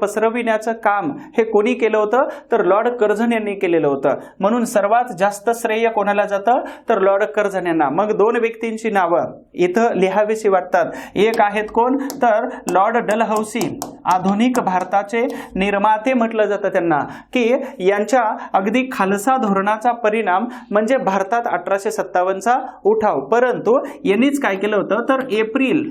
पसरविण्याचं काम हे कोणी केलं होतं, तर लॉर्ड कर्झन यांनी केलेलं होतं. म्हणून सर्वात जास्त श्रेय कोणाला जातं, तर लॉर्ड कर्झन यांना. मग दोन व्यक्तींची नावं इथं लिहावीशी वाटतात. एक आहेत कोण, तर लॉर्ड डलहौसी, आधुनिक भारताचे निर्माते म्हटलं जातं त्यांना, की यांच्या अगदी खालसा धोरणाचा परिणाम म्हणजे भारतात 1857चा उठाव. परंतु यांनीच काय केलं होतं, तर एप्रिल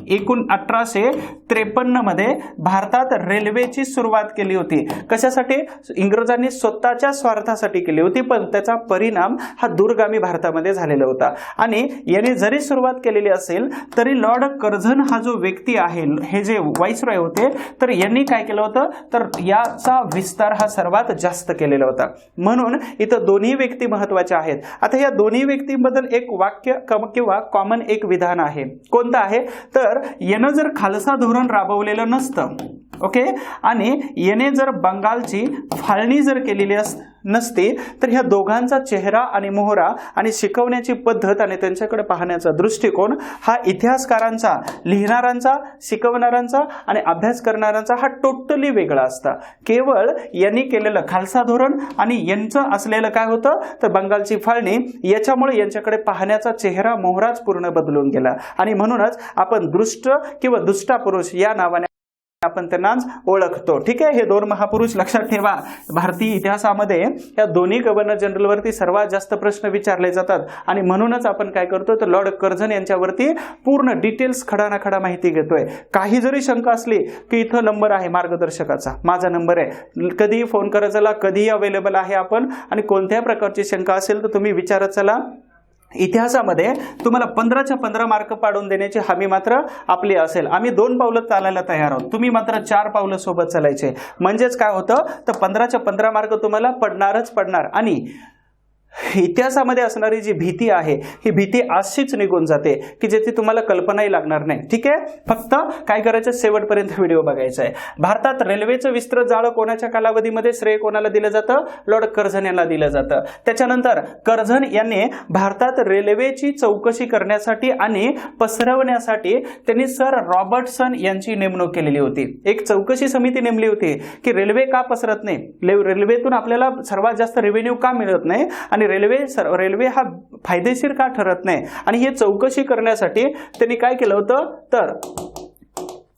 1853 मध्ये भारतात रेल्वेची सुरुवात केली होती. कशासाठी, इंग्रजांनी स्वतःच्या स्वार्थासाठी केली होती, पण त्याचा परिणाम हा दूरगामी भारतामध्ये झालेला होता. आणि यांनी जरी सुरुवात केलेली असेल तरी लॉर्ड कर्झन हा जो व्यक्ती आहे, हे जे व्हाईसरॉय होते, तर यांनी काय केलं होतं, तर याचा विस्तार हा सर्वात जास्त केलेला होता. म्हणून इथं दोन्ही व्यक्ती महत्वाच्या आहेत. आता या दोन्ही व्यक्तींबद्दल एक वाक्य किंवा कॉमन एक विधान आहे. कोणतं आहे, तर यानं जर खालसा धोरण राबवलेलं नसतं, ओके, आणि याने जर बंगालची फाळणी जर केलेली नसती, तर ह्या दोघांचा चेहरा आणि मोहरा आणि शिकवण्याची पद्धत आणि त्यांच्याकडे पाहण्याचा दृष्टिकोन हा इतिहासकारांचा, लिहिणाऱ्यांचा, शिकवणाऱ्यांचा आणि अभ्यास करणाऱ्यांचा हा टोटली वेगळा असता. केवळ यांनी केलेलं खालसा धोरण आणि यांचं असलेलं काय होतं, तर बंगालची फाळणी, याच्यामुळे यांच्याकडे पाहण्याचा चेहरा मोहराच पूर्ण बदलून गेला. आणि म्हणूनच आपण दृष्ट किंवा दुष्टा पुरुष या नावाने आपण त्यांनाच ओळखतो. ठीक आहे, हे दोन महापुरुष लक्षात ठेवा. भारतीय इतिहासामध्ये या दोन्ही गव्हर्नर जनरलवरती सर्वात जास्त प्रश्न विचारले जातात आणि म्हणूनच आपण काय करतो, तर लॉर्ड कर्झन यांच्यावरती पूर्ण डिटेल्स खडानाखडा माहिती घेतोय. काही जरी शंका असली की इथं नंबर आहे मार्गदर्शकाचा, माझा नंबर आहे, कधीही फोन करायचा, कधीही अवेलेबल आहे आपण. आणि कोणत्या प्रकारची शंका असेल तर तुम्ही विचारत चला. इतिहासामध्ये तुम्हाला 15च्या 15 मार्क पाडून देण्याची हमी मात्र आपली असेल. आम्ही 2 पावलं चालायला तयार आहोत, तुम्ही मात्र 4 पावलं सोबत चालायचे. म्हणजेच काय होतं, तर 15च्या 15 मार्क तुम्हाला पडणारच पडणार. आणि इतिहासामध्ये असणारी जी भीती आहे, ही भीती अशीच निघून जाते की ज्याची तुम्हाला कल्पनाही लागणार नाही. ठीक आहे, फक्त काय करायचं, शेवटपर्यंत व्हिडिओ बघायचा आहे. भारतात रेल्वेचं विस्तृत जाळं कोणाच्या कालावधीमध्ये श्रेय कोणाला दिलं जातं, लॉर्ड कर्झन यांना दिलं जातं. त्याच्यानंतर कर्झन यांनी भारतात रेल्वेची चौकशी करण्यासाठी आणि पसरवण्यासाठी त्यांनी सर रॉबर्टसन यांची नेमणूक केलेली होती. एक चौकशी समिती नेमली होती की रेल्वे का पसरत नाही, रेल्वेतून आपल्याला सर्वात जास्त रेव्हेन्यू का मिळत नाही आणि रेल्वे हा फायदेशीर का ठरत नाही. आणि हे चौकशी करण्यासाठी त्यांनी काय केलं होतं, तर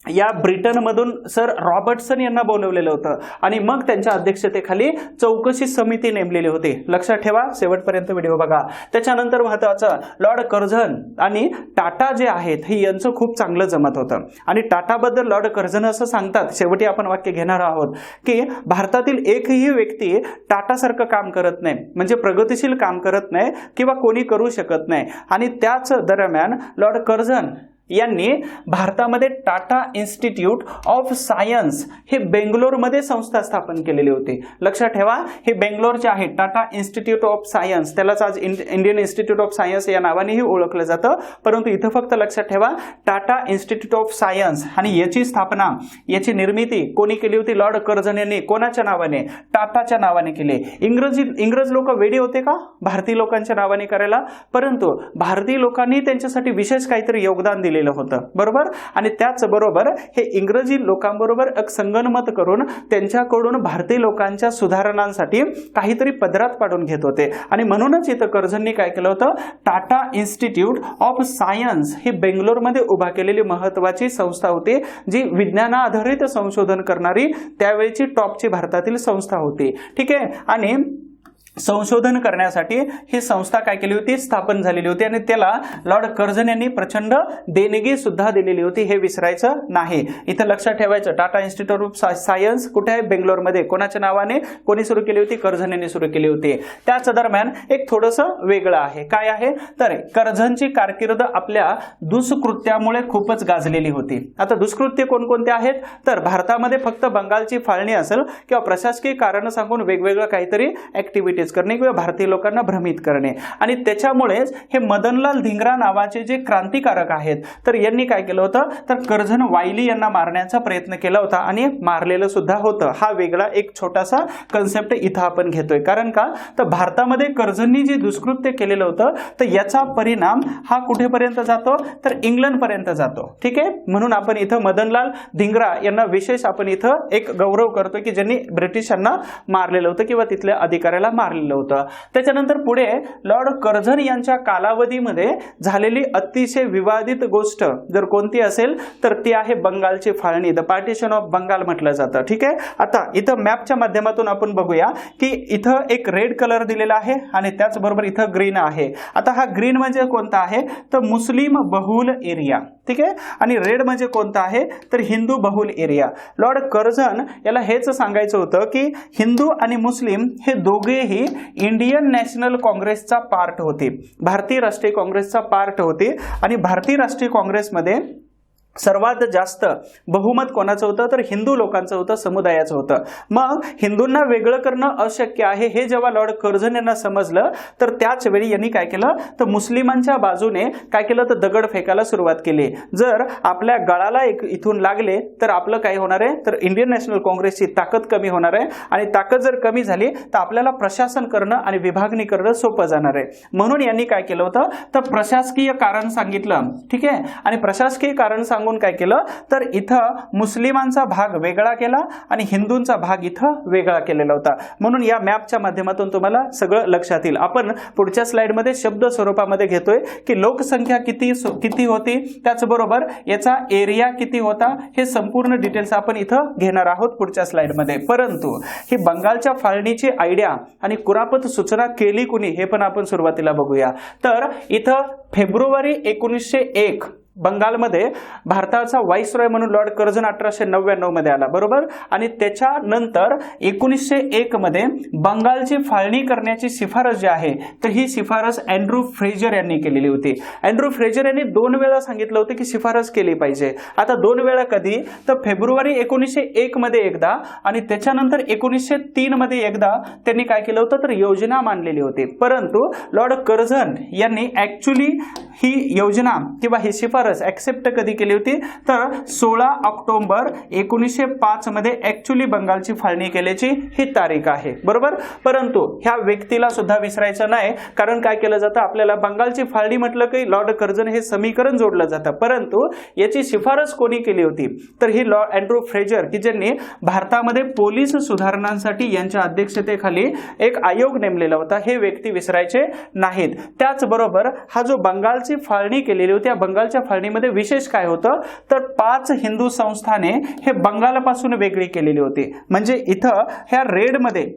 या ब्रिटनमधून सर रॉबर्टसन यांना बोलवलेलं होतं आणि मग त्यांच्या अध्यक्षतेखाली चौकशी समिती नेमलेली होती. लक्षात ठेवा, शेवटपर्यंत व्हिडिओ बघा. त्याच्यानंतर महत्वाचं, लॉर्ड कर्झन आणि टाटा जे आहेत हे यांचं खूप चांगलं जमत होतं. आणि टाटाबद्दल लॉर्ड कर्झन असं सांगतात, शेवटी आपण वाक्य घेणार आहोत, की भारतातील एकही व्यक्ती टाटासारखं काम करत नाही, म्हणजे प्रगतिशील काम करत नाही किंवा कोणी करू शकत नाही. आणि त्याच दरम्यान लॉर्ड कर्झन यांनी भारतामध्ये टाटा इन्स्टिट्यूट ऑफ सायन्स हे बेंगलोरमध्ये संस्था स्थापन केलेली होती. लक्षात ठेवा, हे बेंगलोरचे आहे टाटा इन्स्टिट्यूट ऑफ सायन्स, त्यालाच आज इंडियन इन्स्टिट्यूट ऑफ सायन्स या नावानेही ओळखलं जातं. परंतु इथं फक्त लक्षात ठेवा टाटा इन्स्टिट्यूट ऑफ सायन्स, आणि याची स्थापना, याची निर्मिती कोणी केली होती, लॉर्ड कर्झन यांनी. कोणाच्या नावाने, टाटाच्या नावाने केली. इंग्रज लोक वेडी होते का भारतीय लोकांच्या नावाने करायला, परंतु भारतीय लोकांनी त्यांच्यासाठी विशेष काहीतरी योगदान दिले केलेलं होतं, बरोबर. आणि त्याचबरोबर हे इंग्रजी लोकांबरोबर एक संगनमत करून त्यांच्याकडून भारतीय लोकांच्या सुधारणांसाठी काहीतरी पदरात पाडून घेत होते. आणि म्हणूनच इथं कर्झननी काय केलं होतं, टाटा इन्स्टिट्यूट ऑफ सायन्स ही बेंगलोरमध्ये उभा केलेली महत्वाची संस्था होती, जी विज्ञानाधारित संशोधन करणारी त्यावेळची टॉपची भारतातील संस्था होती. ठीक आहे. आणि संशोधन करण्यासाठी ही संस्था काय केली होती, स्थापन झालेली होती. आणि त्याला लॉर्ड कर्झन यांनी प्रचंड देणगी सुद्धा दिलेली होती, हे विसरायचं नाही. इथं लक्षात ठेवायचं, टाटा इन्स्टिट्यूट ऑफ सायन्स कुठे आहे, बेंगलोरमध्ये. कोणाच्या नावाने, कोणी सुरू केली होती, कर्झन यांनी सुरू केली होती. त्याच दरम्यान एक थोडंसं वेगळं आहे. काय आहे तर कर्झनची कारकीर्द आपल्या दुष्कृत्यामुळे खूपच गाजलेली होती. आता दुष्कृत्य कोणकोणते आहेत तर भारतामध्ये फक्त बंगालची फाळणी असेल किंवा प्रशासकीय कारण सांगून वेगवेगळं काहीतरी ऍक्टिव्हिटीज करणे किंवा भारतीय लोकांना भ्रमित करणे. आणि त्याच्यामुळेच हे मदनलाल धिंगरा नावाचे जे क्रांतिकारक आहेत तर यांनी काय केलं होतं तर कर्झन वायली यांना मारण्याचा प्रयत्न केला होता आणि मारलेलं सुद्धा होतं. हा वेगळा एक छोटासा कन्सेप्ट इथं आपण घेतोय. कारण का तर भारतामध्ये कर्झननी जे दुष्कृत्य केलेलं होतं तर याचा परिणाम हा कुठेपर्यंत जातो तर इंग्लंड पर्यंत जातो. ठीक आहे. म्हणून आपण इथं मदनलाल धिंगरा यांना विशेष आपण इथं एक गौरव करतो की ज्यांनी ब्रिटिशांना मारलेलं होतं किंवा तिथल्या अधिकाऱ्याला मारलेलं होतं. त्याच्यानंतर पुढे लॉर्ड कर्झन यांच्या कालावधीमध्ये झालेली अतिशय विवादित गोष्ट जर कोणती असेल तर ती आहे बंगालची फाळणी, द पार्टिशन ऑफ बंगाल म्हटलं जातं. ठीक आहे. आता इथं मॅपच्या माध्यमातून आपण बघूया की इथं एक रेड कलर दिलेला आहे आणि त्याचबरोबर इथं ग्रीन आहे. आता हा ग्रीन म्हणजे कोणता आहे तर मुस्लिम बहुल एरिया. ठीक आहे. आणि रेड म्हणजे कोणता आहे तर हिंदू बहुल एरिया. लॉर्ड कर्झन याला हेच सांगायचं होतं की हिंदू आणि मुस्लिम हे दोघेही इंडियन नॅशनल काँग्रेसचा पार्ट होते, भारतीय राष्ट्रीय काँग्रेसचा पार्ट होते. आणि भारतीय राष्ट्रीय काँग्रेसमध्ये सर्वात जास्त बहुमत कोणाचं होतं तर हिंदू लोकांचं होतं, समुदायाचं होतं. मग हिंदूंना वेगळं करणं अशक्य आहे हे जेव्हा लॉर्ड कर्झन यांना समजलं तर त्याच वेळी यांनी काय केलं तर मुस्लिमांच्या बाजूने काय केलं तर दगड फेकायला सुरुवात केली. जर आपल्या गळाला इथून लागले तर आपलं काय होणार आहे तर इंडियन नॅशनल काँग्रेसची ताकद कमी होणार आहे. आणि ताकद जर कमी झाली तर आपल्याला प्रशासन करणं आणि विभागणी करणं सोपं जाणार आहे. म्हणून यांनी काय केलं होतं तर प्रशासकीय कारण सांगितलं. ठीक आहे. आणि प्रशासकीय कारण सांगून काय केलं तर इथं मुस्लिमांचा भाग वेगळा केला आणि हिंदूंचा भाग इथं वेगळा केलेला होता. म्हणून या मॅपच्या माध्यमातून तुम्हाला सगळं लक्षात येईल. आपण पुढच्या स्लाइडमध्ये शब्द स्वरूपामध्ये घेतोय की लोकसंख्या किती होती, त्याचबरोबर याचा एरिया किती होता, हे संपूर्ण डिटेल्स आपण इथं घेणार आहोत पुढच्या स्लाइडमध्ये. परंतु ही बंगालच्या फाळणीची आयडिया आणि कुरापत सूचना केली कुणी हे पण आपण सुरुवातीला बघूया. तर इथं फेब्रुवारी 1901 बंगालमध्ये भारताचा व्हाईसरॉय म्हणून लॉर्ड कर्झन 1899 मध्ये आला, बरोबर. आणि त्याच्यानंतर 1901 मध्ये बंगालची फाळणी करण्याची शिफारस जी आहे तर ही शिफारस अँड्रू फ्रेजर यांनी केलेली होती. अँड्रू फ्रेजर यांनी 2 वेळा सांगितलं होतं की शिफारस केली पाहिजे. आता 2 वेळा कधी तर फेब्रुवारी 1901 मध्ये एकदा आणि त्याच्यानंतर 1903 मध्ये एकदा त्यांनी काय केलं होतं तर योजना मांडलेली होती. परंतु लॉर्ड कर्झन यांनी ऍक्च्युली ही योजना किंवा ही शिफारस ऍक्सेप्ट कधी केली होती तर 16 ऑक्टोबर 1905 मध्ये ऍक्च्युली बंगालची फाळणी केल्याची ही तारीख आहे, बरोबर. परंतु ह्या व्यक्तीला सुद्धा विसरायचं नाही. कारण काय केलं जातं आपल्याला बंगालची फाळणी म्हटलं की लॉर्ड कर्झन हे समीकरण जोडलं जातं. परंतु याची शिफारस कोणी केली होती तर ही लॉर्ड अँड्रू फ्रेजर की ज्यांनी भारतामध्ये पोलीस सुधारणांसाठी यांच्या अध्यक्षतेखाली एक आयोग नेमलेला होता. हे व्यक्ती विसरायचे नाहीत. त्याचबरोबर हा जो बंगालची फाळणी केलेली होती, बंगालच्या फाळणीमध्ये विशेष काय होतं तर 5 हिंदू संस्थाने हे बंगालपासून वेगळी केलेली होती. म्हणजे इथं ह्या रेडमध्ये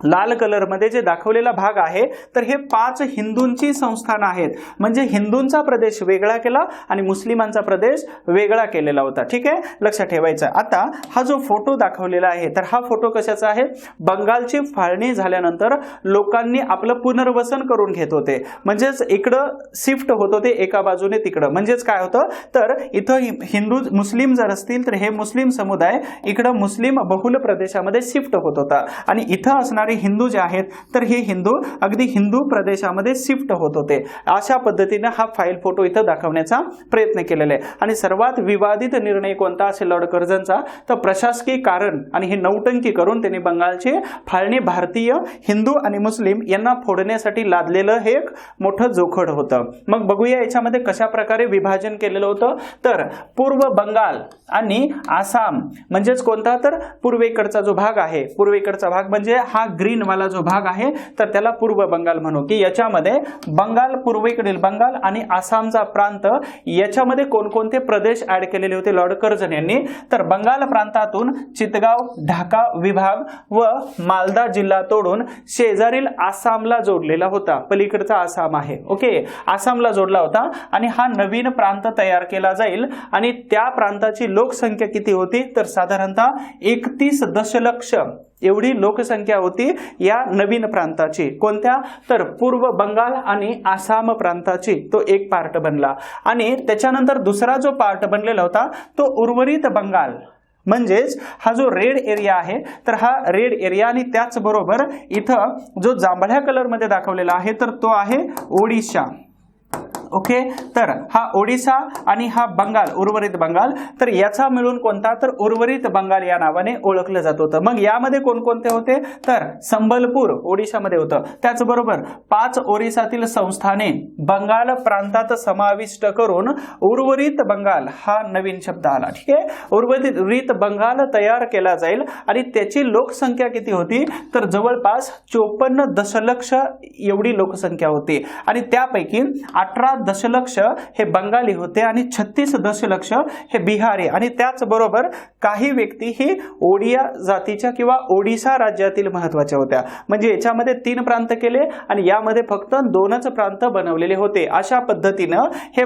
लाल कलर मध्ये जे दाखवलेला भाग आहे तर हे 5 हिंदूंची संस्थान आहेत. म्हणजे हिंदूंचा प्रदेश वेगळा केला आणि मुस्लिमांचा प्रदेश वेगळा केलेला होता. ठीक आहे, लक्षात ठेवायचं. आता हा जो फोटो दाखवलेला आहे तर हा फोटो कशाचा आहे बंगालची फाळणी झाल्यानंतर लोकांनी आपलं पुनर्वसन करून घेत होते. म्हणजेच इकडं शिफ्ट होत होते एका बाजूने तिकडं. म्हणजेच काय होतं तर इथं हिंदू मुस्लिम जर असतील तर हे मुस्लिम समुदाय इकडं मुस्लिम बहुल प्रदेशामध्ये शिफ्ट होत होता आणि इथं असणारे राहणारे हिंदू जे आहेत तर हे हिंदू अगदी हिंदू प्रदेशामध्ये शिफ्ट होत होते. अशा पद्धतीने हा फाईल फोटो इथं दाखवण्याचा प्रयत्न केलेला आहे. आणि सर्वात विवादित निर्णय कोणता असेल लॉर्ड कर्झनचा, तर प्रशासकीय कारण आणि हे नौटंकी करून त्यांनी बंगालची फाळणी भारतीय हिंदू आणि मुस्लिम यांना फोडण्यासाठी लादलेलं हे एक मोठं जोखड होतं. मग बघूया याच्यामध्ये कशा प्रकारे विभाजन केलेलं होतं. तर पूर्व बंगाल आणि आसाम म्हणजेच कोणता, तर पूर्वेकडचा जो भाग आहे, पूर्वेकडचा भाग म्हणजे हा ग्रीन वाला जो भाग आहे तर त्याला पूर्व बंगाल म्हणू. की याच्यामध्ये बंगाल, पूर्वेकडील बंगाल आणि आसामचा प्रांत याच्यामध्ये कोणकोणते प्रदेश ऍड केलेले होते लॉर्ड कर्झन यांनी, तर बंगाल प्रांतातून चितगाव, ढाका विभाग व मालदा जिल्हा तोडून शेजारील आसामला जोडलेला होता. पलीकडचा आसाम आहे, ओके, आसामला जोडला होता. आणि हा नवीन प्रांत तयार केला जाईल आणि त्या प्रांताची लोकसंख्या किती होती, तर साधारणतः 31 दशलक्ष एवढी लोकसंख्या होती या नवीन प्रांताची. कोणत्या, तर पूर्व बंगाल आणि आसाम प्रांताची. तो एक पार्ट बनला. आणि त्याच्यानंतर दुसरा जो पार्ट बनलेला होता तो उर्वरित बंगाल, म्हणजेच हा जो रेड एरिया आहे तर हा रेड एरिया. आणि त्याचबरोबर इथं जो जांभळ्या कलर मध्ये दाखवलेला आहे तर तो आहे ओडिशा, ओके. तर हा ओडिशा आणि हा बंगाल, उर्वरित बंगाल, तर याचा मिळून कोणता, तर उर्वरित बंगाल या नावाने ओळखलं जात होतं. मग यामध्ये कोणकोणते होते, तर संबलपूर ओडिशामध्ये होतं. त्याचबरोबर 5 ओरिसातील संस्थाने बंगाल प्रांतात समाविष्ट करून उर्वरित बंगाल हा नवीन शब्द आला. ठीक आहे, उर्वरित बंगाल तयार केला जाईल. आणि त्याची लोकसंख्या किती होती, तर जवळपास 54 दशलक्ष एवढी लोकसंख्या होती. आणि त्यापैकी 18 दशलक्ष हे बंगाली होते आणि 36 दशलक्ष हे बिहारी. आणि त्याचबरोबर काही व्यक्ती ही ओडिया जातीच्या किंवा ओडिशा राज्यातील महत्वाच्या होत्या. म्हणजे याच्यामध्ये 3 प्रांत केले आणि यामध्ये फक्त 2च प्रांत बनवलेले होते. अशा पद्धतीनं हे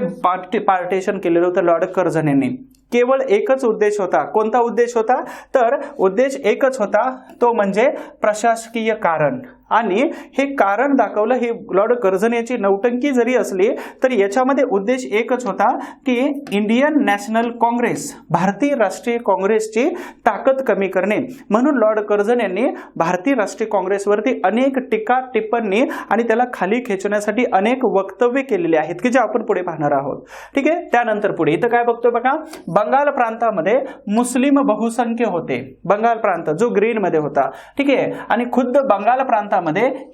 पार्टिशन केलेलं होतं लॉर्ड कर्झन यांनी. केवळ एकच उद्देश होता. कोणता उद्देश होता, तर उद्देश एकच होता, तो म्हणजे प्रशासकीय कारण. आणि हे कारण दाखवलं. हे लॉर्ड कर्झन याची नौटंकी जरी असली तर याच्यामध्ये उद्देश एकच होता की इंडियन नॅशनल काँग्रेस, भारतीय राष्ट्रीय काँग्रेसची ताकद कमी करणे. म्हणून लॉर्ड कर्झन यांनी भारतीय राष्ट्रीय काँग्रेसवरती अनेक टीका टिप्पणी आणि त्याला खाली खेचण्यासाठी अनेक वक्तव्य केलेले आहेत की जे आपण पुढे पाहणार आहोत. ठीक आहे, त्यानंतर पुढे इथं काय बघतोय बघा, बंगाल प्रांतामध्ये मुस्लिम बहुसंख्य होते. बंगाल प्रांत जो ग्रीन मध्ये होता, ठीक आहे. आणि खुद्द बंगाल प्रांतामध्ये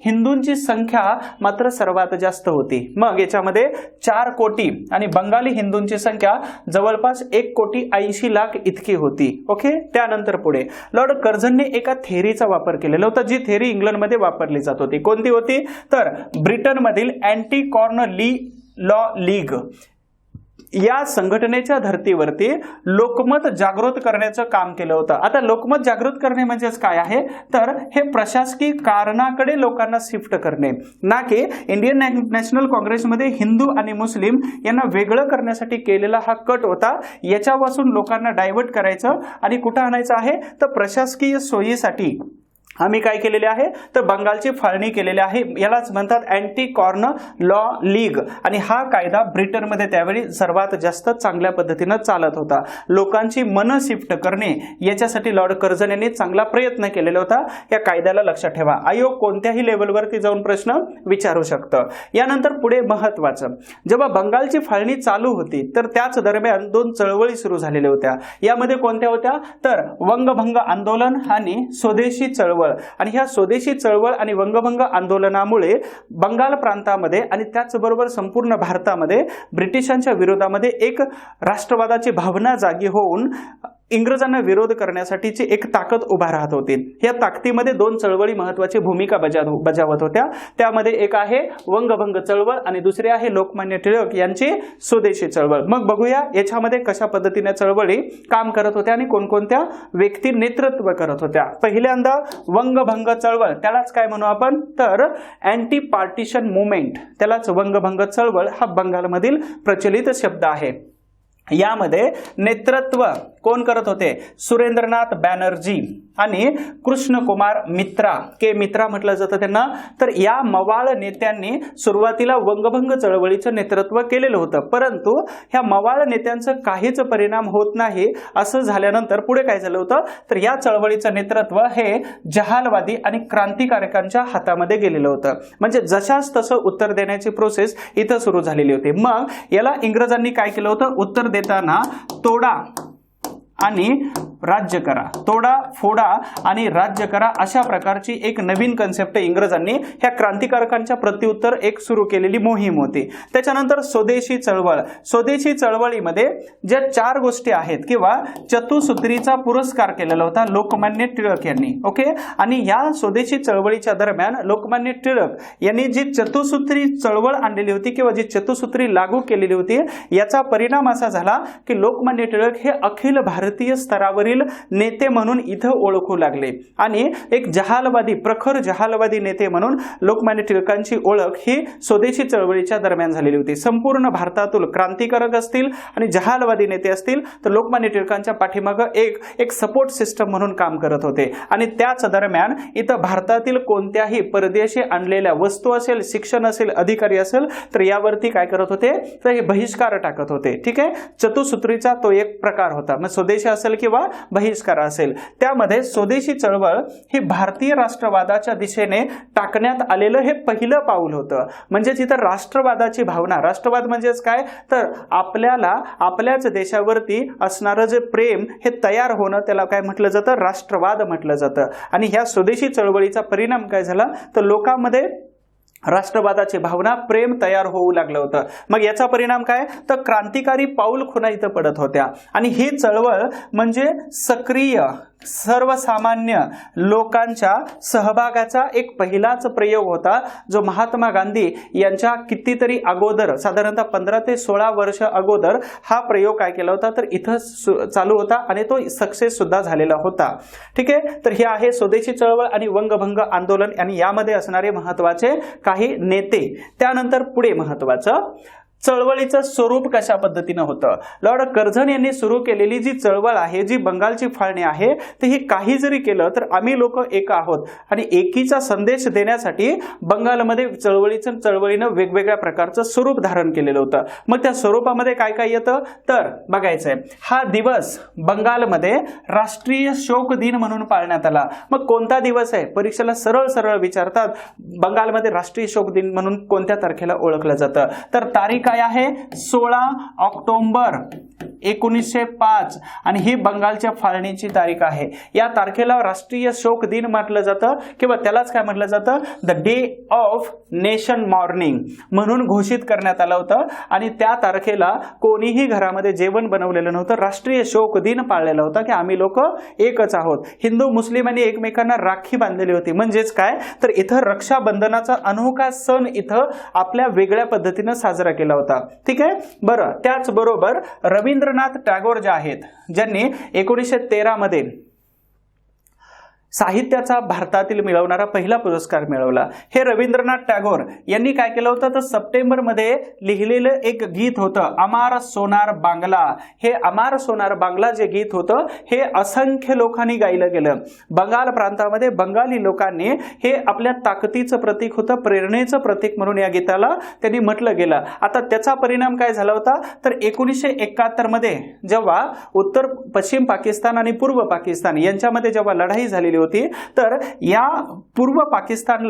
हिंदूंची संख्या मात्र सर्वात जास्त होती. मग याच्यामध्ये 4 कोटी आणि बंगाली हिंदूंची संख्या जवळपास 1,80,00,000 इतकी होती. ओके, त्यानंतर पुढे लॉर्ड कर्झनने एका थेअरीचा वापर केलेला होता, जी थेअरी इंग्लंडमध्ये वापरली जात होती. कोणती होती, तर ब्रिटनमधील अँटी कॉर्न लॉ लीग या संघटनेच्या धर्तीवरती लोकमत जागृत करण्याचं काम केलं होतं. आता लोकमत जागृत करणे म्हणजेच काय आहे, तर हे प्रशासकीय कारणाकडे लोकांना शिफ्ट करणे, ना की इंडियन नॅशनल काँग्रेसमध्ये हिंदू आणि मुस्लिम यांना वेगळं करण्यासाठी केलेला हा कट होता. याच्यापासून लोकांना डायव्हर्ट करायचं आणि कुठं आणायचं आहे, तर प्रशासकीय सोयीसाठी आम्ही काय केलेले आहे, तर बंगालची फाळणी केलेली आहे. यालाच म्हणतात अँटी कॉर्न लॉ लीग. आणि हा कायदा ब्रिटनमध्ये त्यावेळी सर्वात जास्त चांगल्या पद्धतीनं चालत होता. लोकांची मन शिफ्ट करणे याच्यासाठी लॉर्ड कर्झन यांनी चांगला प्रयत्न केलेला होता. या कायद्याला लक्षात ठेवा. आयोग कोणत्याही लेवलवरती जाऊन प्रश्न विचारू शकतं. यानंतर पुढे महत्वाचं, जेव्हा बंगालची फाळणी चालू होती तर त्याच दरम्यान 2 चळवळी सुरू झालेल्या होत्या. यामध्ये कोणत्या होत्या, तर वंगभंग आंदोलन आणि स्वदेशी चळवळ. आणि ह्या स्वदेशी चळवळ आणि वंगभंग आंदोलनामुळे बंगाल प्रांतामध्ये आणि त्याचबरोबर संपूर्ण भारतामध्ये ब्रिटिशांच्या विरोधामध्ये एक राष्ट्रवादाची भावना जागी होऊन इंग्रजांना विरोध करण्यासाठीची एक ताकद उभा राहत होती. या ताकदीमध्ये 2 चळवळी महत्वाची भूमिका बजावत होत्या. त्यामध्ये एक आहे वंगभंग चळवळ आणि दुसरी आहे लोकमान्य टिळक यांची स्वदेशी चळवळ. मग बघूया याच्यामध्ये कशा पद्धतीने चळवळी काम करत होत्या आणि कोणकोणत्या व्यक्ती नेतृत्व करत होत्या. पहिल्यांदा वंगभंग चळवळ, त्यालाच काय म्हणू आपण, तर अँटी पार्टिशन मुवमेंट, त्यालाच वंगभंग चळवळ हा बंगालमधील प्रचलित शब्द आहे. यामध्ये नेतृत्व कोण करत होते? सुरेंद्रनाथ बॅनर्जी आणि कृष्णकुमार मित्रा, के मित्रा म्हटलं जातं त्यांना. तर या मवाळ नेत्यांनी सुरुवातीला वंगभंग चळवळीचं नेतृत्व केलेलं होतं, परंतु ह्या मवाळ नेत्यांचं काहीच परिणाम होत नाही. असं झाल्यानंतर पुढे काय झालं होतं, तर या चळवळीचं नेतृत्व हे जहालवादी आणि क्रांतिकारकांच्या हातामध्ये गेलेलं होतं. म्हणजे जशास तसं उत्तर देण्याची प्रोसेस इथं सुरू झालेली होती. मग याला इंग्रजांनी काय केलं होतं, उत्तर देताना तोडा आणि राज्य करा, तोडा फोडा आणि राज्य करा, अशा प्रकारची एक नवीन कन्सेप्ट इंग्रजांनी ह्या क्रांतिकारकांच्या प्रत्युत्तर एक सुरू केलेली मोहीम होती. त्याच्यानंतर स्वदेशी चळवळ. स्वदेशी चळवळीमध्ये ज्या 4 गोष्टी आहेत किंवा चतुसूत्रीचा पुरस्कार केलेला होता लोकमान्य टिळक यांनी. ओके, आणि या स्वदेशी चळवळीच्या दरम्यान लोकमान्य टिळक यांनी जी चतुसूत्री चळवळ आणलेली होती किंवा जी चतुसूत्री लागू केलेली होती, याचा परिणाम असा झाला की लोकमान्य टिळक हे अखिल भारतीय स्तरावरील नेते म्हणून इथं ओळखू लागले आणि एक जहालवादी, प्रखर जहालवादी नेते म्हणून लोकमान्य टिळकांची ओळख ही स्वदेशी चळवळीच्या दरम्यान झालेली होती. संपूर्ण भारतातील क्रांतिकारक असतील आणि जहालवादी नेते असतील तर लोकमान्य टिळकांच्या पाठीमागं एक सपोर्ट सिस्टम म्हणून काम करत होते. आणि त्याच दरम्यान इथं भारतातील कोणत्याही परदेशी आणलेल्या वस्तू असेल, शिक्षण असेल, अधिकारी असेल तर यावरती काय करत होते, तर हे बहिष्कार टाकत होते. ठीक आहे, चतुसूत्रीचा तो एक प्रकार होता. मग स्वदेशी असेल किंवा बहिष्कार असेल, त्यामध्ये स्वदेशी चळवळ ही भारतीय राष्ट्रवादाच्या दिशेने टाकण्यात आलेलं हे पहिलं पाऊल होतं. म्हणजे तिथं राष्ट्रवादाची भावना, राष्ट्रवाद म्हणजेच काय, तर आपल्याला आपल्याच देशावरती असणारं जे प्रेम हे तयार होणं, त्याला काय म्हटलं जातं, राष्ट्रवाद म्हटलं जातं. आणि ह्या स्वदेशी चळवळीचा परिणाम काय झाला, तर लोकांमध्ये राष्ट्रवादाची भावना, प्रेम तयार होऊ लागलं होतं. मग याचा परिणाम काय, तर क्रांतिकारी पाऊल खुणा इथं पडत होत्या. आणि ही चळवळ म्हणजे सक्रिय सर्वसामान्य लोकांच्या सहभागाचा एक पहिलाच प्रयोग होता, जो महात्मा गांधी यांच्या कितीतरी अगोदर, साधारणतः 15 ते 16 वर्ष अगोदर हा प्रयोग काय केला होता, तर इथं चालू होता आणि तो सक्सेस सुद्धा झालेला होता. ठीक आहे, तर हे आहे स्वदेशी चळवळ आणि वंगभंग आंदोलन आणि यामध्ये असणारे महत्वाचे काही नेते. त्यानंतर पुढे महत्वाचं चळवळीचं स्वरूप कशा पद्धतीनं होतं. लॉर्ड कर्झन यांनी सुरू केलेली जी चळवळ आहे, जी बंगालची फाळणी आहे, तर ही काही जरी केलं तर आम्ही लोक एक आहोत आणि एकीचा संदेश देण्यासाठी बंगालमध्ये चळवळीनं वेगवेगळ्या प्रकारचं स्वरूप धारण केलेलं होतं. मग त्या स्वरूपामध्ये काय काय येतं तर बघायचंय. हा दिवस बंगालमध्ये राष्ट्रीय शोक दिन म्हणून पाळण्यात आला. मग कोणता दिवस आहे, परीक्षेला सरळ सरळ विचारतात, बंगालमध्ये राष्ट्रीय शोक दिन म्हणून कोणत्या तारखेला ओळखलं जातं, तर तारीख काय आहे, 16 ऑक्टोबर 1905 आणि ही बंगालच्या फाळणीची तारीख आहे. या तारखेला राष्ट्रीय शोक दिन म्हटलं जातं किंवा त्यालाच काय म्हटलं जातं, the day of nation morning म्हणून घोषित करण्यात आलं होतं. आणि त्या तारखेला कोणीही घरामध्ये जेवण बनवलेलं नव्हतं, राष्ट्रीय शोक दिन पाळलेला होता की आम्ही लोक एकच आहोत. हिंदू मुस्लिमांनी एकमेकांना राखी बांधलेली होती. म्हणजेच काय, तर इथं रक्षाबंधनाचा अनोखा सण इथं आपल्या वेगळ्या पद्धतीनं साजरा केला होता. ठीक आहे, बरं. त्याचबरोबर रवींद्रनाथ टागोर जे आहेत, ज्यांनी 1913 मध्ये साहित्याचा भारतातील मिळवणारा पहिला पुरस्कार मिळवला, हे रवींद्रनाथ टागोर यांनी काय केलं होतं, तर सप्टेंबरमध्ये लिहिलेलं एक गीत होतं, अमार सोनार बांगला. हे अमार सोनार बांगला जे गीत होतं हे असंख्य लोकांनी गायलं गेलं. बंगाल प्रांतामध्ये बंगाली लोकांनी हे आपल्या ताकदीचं प्रतीक होतं, प्रेरणेचं प्रतीक म्हणून या गीताला त्यांनी म्हटलं गेलं. आता त्याचा परिणाम काय झाला होता, तर 1971 मध्ये जेव्हा उत्तर पश्चिम पाकिस्तान आणि पूर्व पाकिस्तान यांच्यामध्ये जेव्हा लढाई झालेली होती, तर या पूर्व पाकिस्तान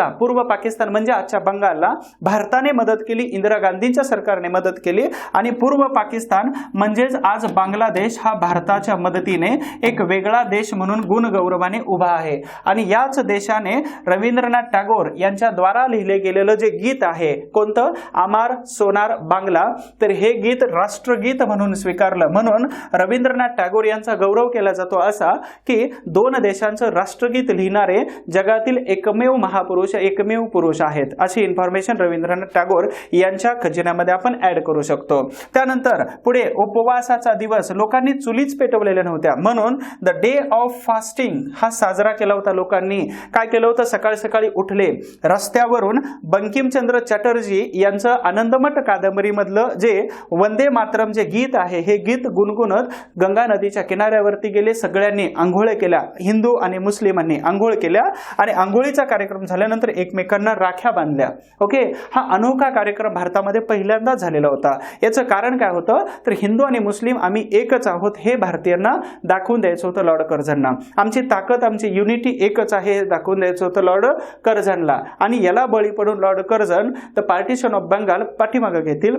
म्हणजे आजच्या बंगालला भारताने मदत केली, इंदिरा गांधींच्या सरकारने मदत केली आणि पूर्व पाकिस्तान म्हणजेच आज बांगलादेश हा भारताच्या मदतीने एक वेगळा देश म्हणून गुणगौरवाने उभा आहे. आणि याच देशाने रवींद्रनाथ टागोर यांच्या द्वारा लिहिले गेलेलं जे गीत आहे, कोणतं, अमार सोनार बांगला, तर हे गीत राष्ट्रगीत म्हणून स्वीकारलं. म्हणून रवींद्रनाथ टागोर यांचा गौरव केला जातो असा की दोन देशांचं राष्ट्र राष्ट्रगीत लिहिणारे जगातील एकमेव महापुरुष, एकमेव पुरुष आहेत, अशी इन्फॉर्मेशन रवींद्रनाथ टागोर यांच्या खजिन्यामध्ये आपण ऍड करू शकतो. त्यानंतर पुढे उपवासाचा दिवस, लोकांनी चुलीच पेटवलेल्या नव्हत्या म्हणून द डे ऑफ फास्टिंग हा साजरा केला होता. लोकांनी काय केलं होतं, सकाळी सकाळी उठले, रस्त्यावरून बंकिमचंद्र चटर्जी यांचं आनंदमठ कादंबरीमधलं जे वंदे मातरम जे गीत आहे हे गीत गुणगुणत गंगा नदीच्या किनाऱ्यावरती गेले. सगळ्यांनी आंघोळ केल्या, हिंदू आणि मुस्लिमांनी आंघोळ केल्या आणि आंघोळीचा कार्यक्रम झाल्यानंतर एकमेकांना राख्या बांधल्या. ओके, हा अनोखा कार्यक्रम भारतामध्ये पहिल्यांदा झालेला होता. याचं कारण काय होतं तर हिंदू आणि मुस्लिम आम्ही एकच आहोत हे भारतीयांना दाखवून द्यायचं होतं लॉर्ड कर्झनना. आमची ताकद, आमची युनिटी एकच आहे हे दाखवून द्यायचं होतं लॉर्ड कर्झनला. आणि याला बळी पडून Lord Curzon the partition of Bengal पाठीमागे घेतील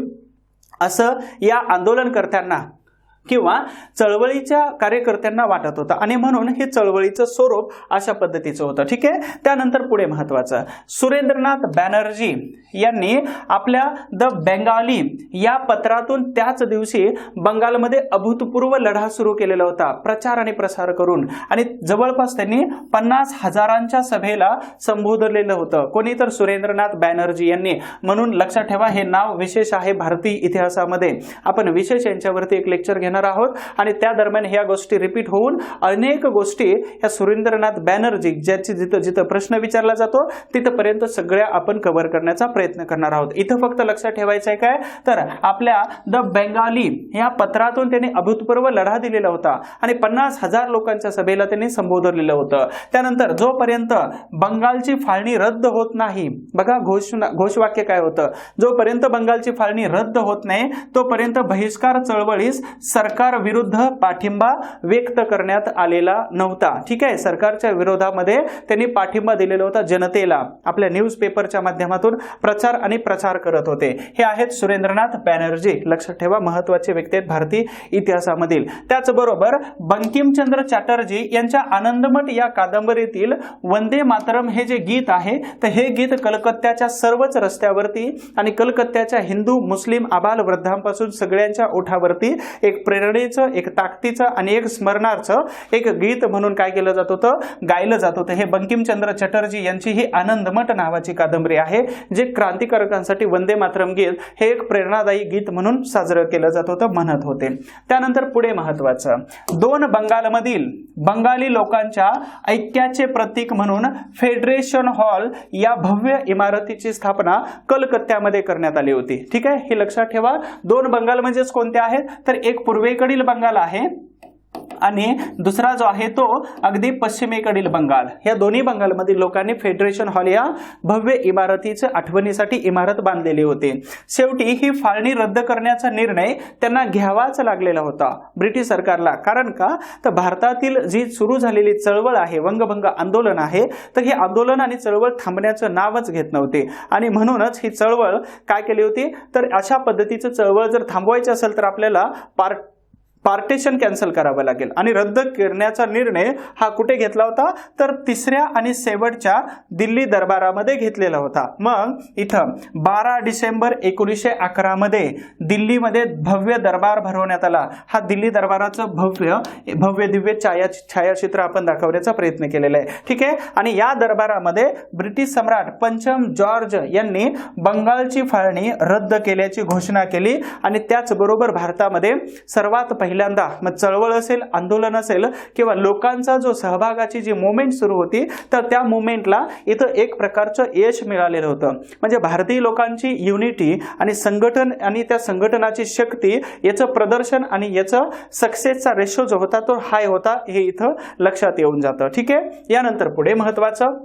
असं या आंदोलनकर्त्यांना किंवा चळवळीच्या कार्यकर्त्यांना वाटत होतं आणि म्हणून हे चळवळीचं स्वरूप अशा पद्धतीचं होतं. ठीक आहे. त्यानंतर पुढे महत्वाचं, सुरेंद्रनाथ बॅनर्जी यांनी आपल्या द बेंगाली या पत्रातून त्याच दिवशी बंगालमध्ये अभूतपूर्व लढा सुरू केलेला होता प्रचार आणि प्रसार करून आणि जवळपास त्यांनी 50,000च्या सभेला संबोधलेलं होतं. कोणी तर सुरेंद्रनाथ बॅनर्जी यांनी. म्हणून लक्षात ठेवा हे नाव विशेष आहे भारतीय इतिहासामध्ये. आपण विशेष यांच्यावरती एक लेक्चर घेणार आहोत आणि त्या दरम्यान ह्या गोष्टी रिपीट होऊन अनेक गोष्टी ह्या सुरेंद्रनाथ बॅनर्जी ज्याची जिथं जिथं प्रश्न विचारला जातो तिथपर्यंत सगळ्या आपण कव्हर करण्याचा प्रयत्न करणार आहोत. इथं फक्त लक्षात ठेवायचं आहे काय तर आपल्या द बेंगाली या पत्रातून त्यांनी अभूतपूर्व लढा दिलेला होता आणि 50,000 लोकांच्या सभेला त्यांनी संबोधलेलं होतं. त्यानंतर जोपर्यंत बंगालची फाळणी रद्द होत नाही, बघा घोषवाक्य काय होतं, जोपर्यंत बंगालची फाळणी रद्द होत नाही तोपर्यंत बहिष्कार चळवळीस सरकार विरुद्ध पाठिंबा व्यक्त करण्यात आलेला नव्हता. ठीक आहे. सरकारच्या विरोधामध्ये त्यांनी पाठिंबा दिलेला होता जनतेला. आपल्या न्यूजपेपरच्या माध्यमातून प्रचार आणि प्रसार करत होते. हे आहेत सुरेंद्रनाथ बॅनर्जी. लक्षात ठेवा महत्वाचे व्यक्ती आहेत भारतीय इतिहासामधील. त्याचबरोबर बंकिमचंद्र चटर्जी यांच्या आनंदमठ या कादंबरीतील वंदे मातरम हे जे गीत आहे तर हे गीत कलकत्त्याच्या सर्वच रस्त्यावरती आणि कलकत्त्याच्या हिंदू मुस्लिम आबाल वृद्धांपासून सगळ्यांच्या ओठावरती एक प्रेरणेचं, एक ताकदीचं आणि एक स्मरणार्थ एक गीत म्हणून काय केलं जात होतं, गायलं जात होतं. हे बंकिमचंद्र चटर्जी यांची ही आनंदमठ नावाची कादंबरी आहे जे क्रांतिकारकांसाठी वंदे मातरम गीत हे एक प्रेरणादायी गीत म्हणून साजरं केलं जात होतं, म्हणत होते. त्यानंतर पुढे महत्वाचं, 2 बंगालमधील बंगाली लोकांच्या ऐक्याचे प्रतीक म्हणून फेडरेशन हॉल या भव्य इमारतीची स्थापना कलकत्त्यामध्ये करण्यात आली होती. ठीक आहे. हे लक्षात ठेवा. 2 बंगाल म्हणजेच कोणते आहेत तर एक पूर्वेकडील बंगाल आहे आणि दुसरा जो आहे तो अगदी पश्चिमेकडील बंगाल. या दोन्ही बंगालमधील लोकांनी फेडरेशन हॉल या भव्य इमारतीच्या आठवणीसाठी इमारत बांधलेली होती. शेवटी ही फाळणी रद्द करण्याचा निर्णय त्यांना घ्यावाच लागलेला होता ब्रिटिश सरकारला. कारण का तर भारतातील जी सुरू झालेली चळवळ आहे, वंगभंग आंदोलन आहे, तर हे आंदोलन आणि चळवळ थांबण्याचं नावच घेत नव्हते आणि म्हणूनच ही चळवळ काय केली होती तर अशा पद्धतीचं चळवळ जर थांबवायची असेल तर आपल्याला पार्टिशन कॅन्सल करावं लागेल आणि रद्द करण्याचा निर्णय हा कुठे घेतला होता तर 3ऱ्या आणि शेवटच्या दिल्ली दरबारामध्ये घेतलेला होता. मग इथं 12 डिसेंबर 1911 मध्ये दिल्लीमध्ये भव्य दरबार भरवण्यात आला. हा दिल्ली दरबाराचं भव्य दिव्य छायाचित्र आपण दाखवण्याचा प्रयत्न केलेला आहे. ठीक आहे. आणि या दरबारामध्ये ब्रिटिश सम्राट पंचम जॉर्ज यांनी बंगालची फाळणी रद्द केल्याची घोषणा केली आणि त्याचबरोबर भारतामध्ये सर्वात पहिल्यांदा मग चळवळ असेल, आंदोलन असेल किंवा लोकांचा जो सहभागाची जी मुवमेंट सुरू होती तर त्या मुवमेंटला इथं एक प्रकारचं यश मिळालेलं होतं. म्हणजे भारतीय लोकांची युनिटी आणि संघटन आणि त्या संघटनाची शक्ती याचं प्रदर्शन आणि याचं सक्सेसचा रेशो जो होता तो हाय होता हे इथं लक्षात येऊन जातं. ठीक आहे. यानंतर पुढे महत्वाचं,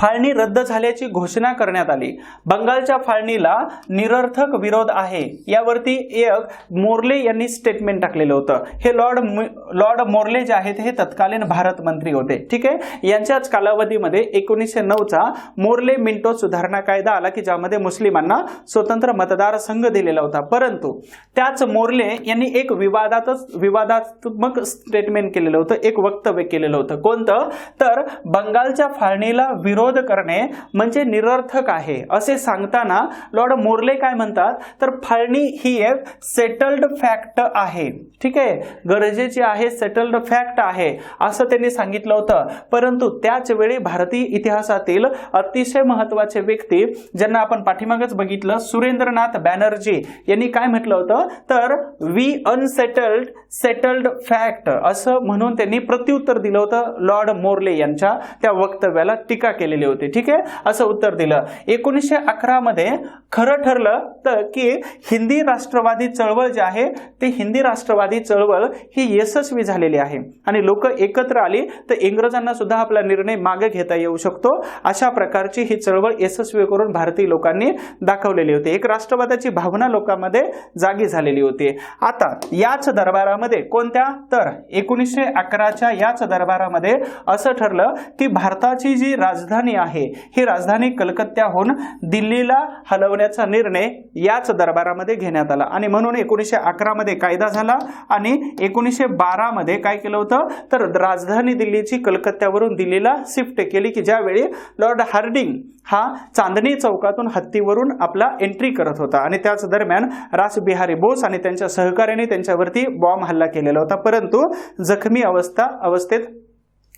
फाळणी रद्द झाल्याची घोषणा करण्यात आली. बंगालच्या फाळणीला निरर्थक विरोध आहे यावरती एक मोर्ले यांनी स्टेटमेंट टाकलेलं होतं. हे लॉर्ड मोर्ले जे आहेत हे तत्कालीन भारत मंत्री होते. ठीक आहे. यांच्याच कालावधीमध्ये 1909चा मोर्ले मिंटो सुधारणा कायदा आला की ज्यामध्ये मुस्लिमांना स्वतंत्र मतदारसंघ दिलेला होता. परंतु त्याच मोर्ले यांनी एक विवादात्मक स्टेटमेंट केलेलं होतं, एक वक्तव्य केलेलं होतं. कोणतं तर बंगालच्या फाळणीला विरोध करणे म्हणजे निरर्थक आहे असे सांगताना लॉर्ड मोर्ले काय म्हणतात, तर फाळणी ही एक सेटल्ड फॅक्ट आहे. ठीक आहे, गरजेची आहे, सेटल्ड फॅक्ट आहे असं त्यांनी सांगितलं होतं. परंतु त्याच वेळी भारतीय इतिहासातील अतिशय महत्वाचे व्यक्ती ज्यांना आपण पाठीमागच बघितलं, सुरेंद्रनाथ बॅनर्जी यांनी काय म्हटलं होतं, तर वी अनसेटल्ड सेटल्ड फॅक्ट असं म्हणून त्यांनी प्रत्युत्तर दिलं होतं. लॉर्ड मोर्ले यांच्या त्या वक्तव्याला टीका केलेली होती. ठीक आहे, असं उत्तर दिलं. 1911 मध्ये खरं ठरलं तर की हिंदी राष्ट्रवादी चळवळ जी आहे ते हिंदी राष्ट्रवादी चळवळ ही यशस्वी झालेली आहे आणि लोक एकत्र आली तर इंग्रजांना सुद्धा आपला निर्णय मागे घेता येऊ शकतो अशा प्रकारची ही चळवळ यशस्वी करून भारतीय लोकांनी दाखवलेली होती. एक राष्ट्रवादाची भावना लोकांमध्ये जागी झालेली होती. आता याच दरबारामध्ये कोणत्या, तर 1911च्या याच दरबारामध्ये असं ठरलं की भारताची जी राजधानी आहे ही राजधानी कलकत्त्याहून दिल्लीला हलवण्याचा निर्णय याच दरबारामध्ये घेण्यात आला आणि म्हणून 1911 मध्ये कायदा झाला आणि 1912 मध्ये काय केलं होतं, तर राजधानी दिल्लीची कलकत्त्यावरून दिल्लीला शिफ्ट केली की ज्यावेळी लॉर्ड हार्डिंग हा चांदणी चौकातून हत्तीवरून आपला एंट्री करत होता आणि त्याच दरम्यान रासबिहारी बोस आणि त्यांच्या सहकार्याने त्यांच्यावरती बॉम्ब हल्ला केलेला होता, परंतु जखमी अवस्थेत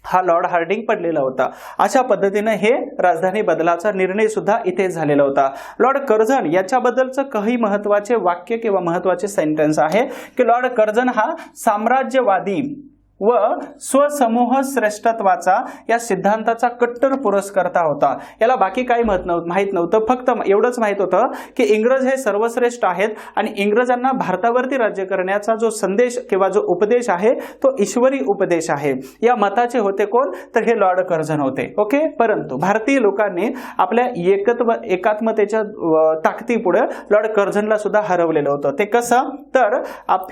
हा लॉर्ड हार्डिंग पडलेला होता. अशा पद्धतीने हे राजधानी बदलाचा निर्णय सुद्धा इथे झालेला होता. लॉर्ड कर्झन याच्याबद्दलचं काही महत्वाचे वाक्य किंवा महत्वाचे सेंटेन्स आहे की लॉर्ड कर्झन हा साम्राज्यवादी व स्वसमूह श्रेष्ठत्वाचा या सिद्धांताचा कट्टर पुरस्कर्ता होता. याला बाकी काही माहित नव्हतं, फक्त एवढंच माहित होतं की इंग्रज हे सर्वश्रेष्ठ आहेत आणि इंग्रजांना भारतावरती राज्य करण्याचा जो संदेश किंवा जो उपदेश आहे तो ईश्वरी उपदेश आहे. या मताचे होते कोण, तर हे लॉर्ड कर्झन होते. ओके, परंतु भारतीय लोकांनी आपल्या एकात्मतेच्या ताकदीपुढे लॉर्ड कर्झनला सुद्धा हरवलेलं होतं. ते कसं, तर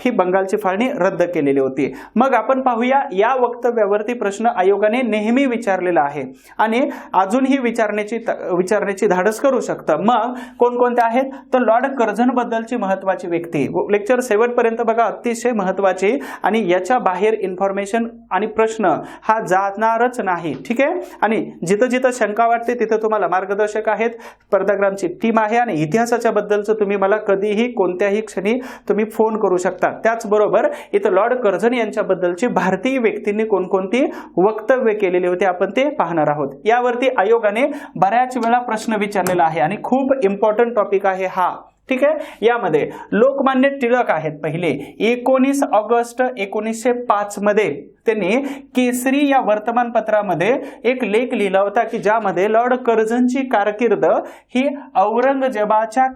ही बंगालची फाळणी रद्द केलेली होती. मग आपण या वक्तव्यावरती प्रश्न आयोगाने नेहमी विचारलेला आहे आणि अजूनही विचारण्याची धाडस करू शकतं. मग कोणकोणते आहेत, तर लॉर्ड कर्झन बद्दलची महत्वाची व्यक्ती लेक्चर 7 पर्यंत बघा, अतिशय महत्वाची आणि याच्या बाहेर इन्फॉर्मेशन आणि प्रश्न हा जाणारच नाही. ठीक आहे, आणि जिथं जिथं शंका वाटते तिथं तुम्हाला मार्गदर्शक आहेत, स्पर्धाग्रामची टीम आहे आणि इतिहासाच्या बद्दलचं तुम्ही मला कधीही कोणत्याही क्षणी तुम्ही फोन करू शकता. त्याचबरोबर इथं लॉर्ड कर्झन यांच्याबद्दलची भारतीय व्यक्तींनी कोणकोणती वक्तव्य केलेली होती आपण ते पाहणार आहोत. यावरती आयोगाने बऱ्याच वेळा प्रश्न विचारलेला आहे आणि खूप इम्पॉर्टंट टॉपिक आहे हा. ठीक आहे, यामध्ये लोकमान्य टिळक आहेत पहिले. 19 ऑगस्ट 1905 मध्ये त्यांनी केसरी या वर्तमानपत्रामध्ये एक लेख लिहिला होता की ज्यामध्ये लॉर्ड कर्झनची कारकीर्द ही औरंगजेबाच्या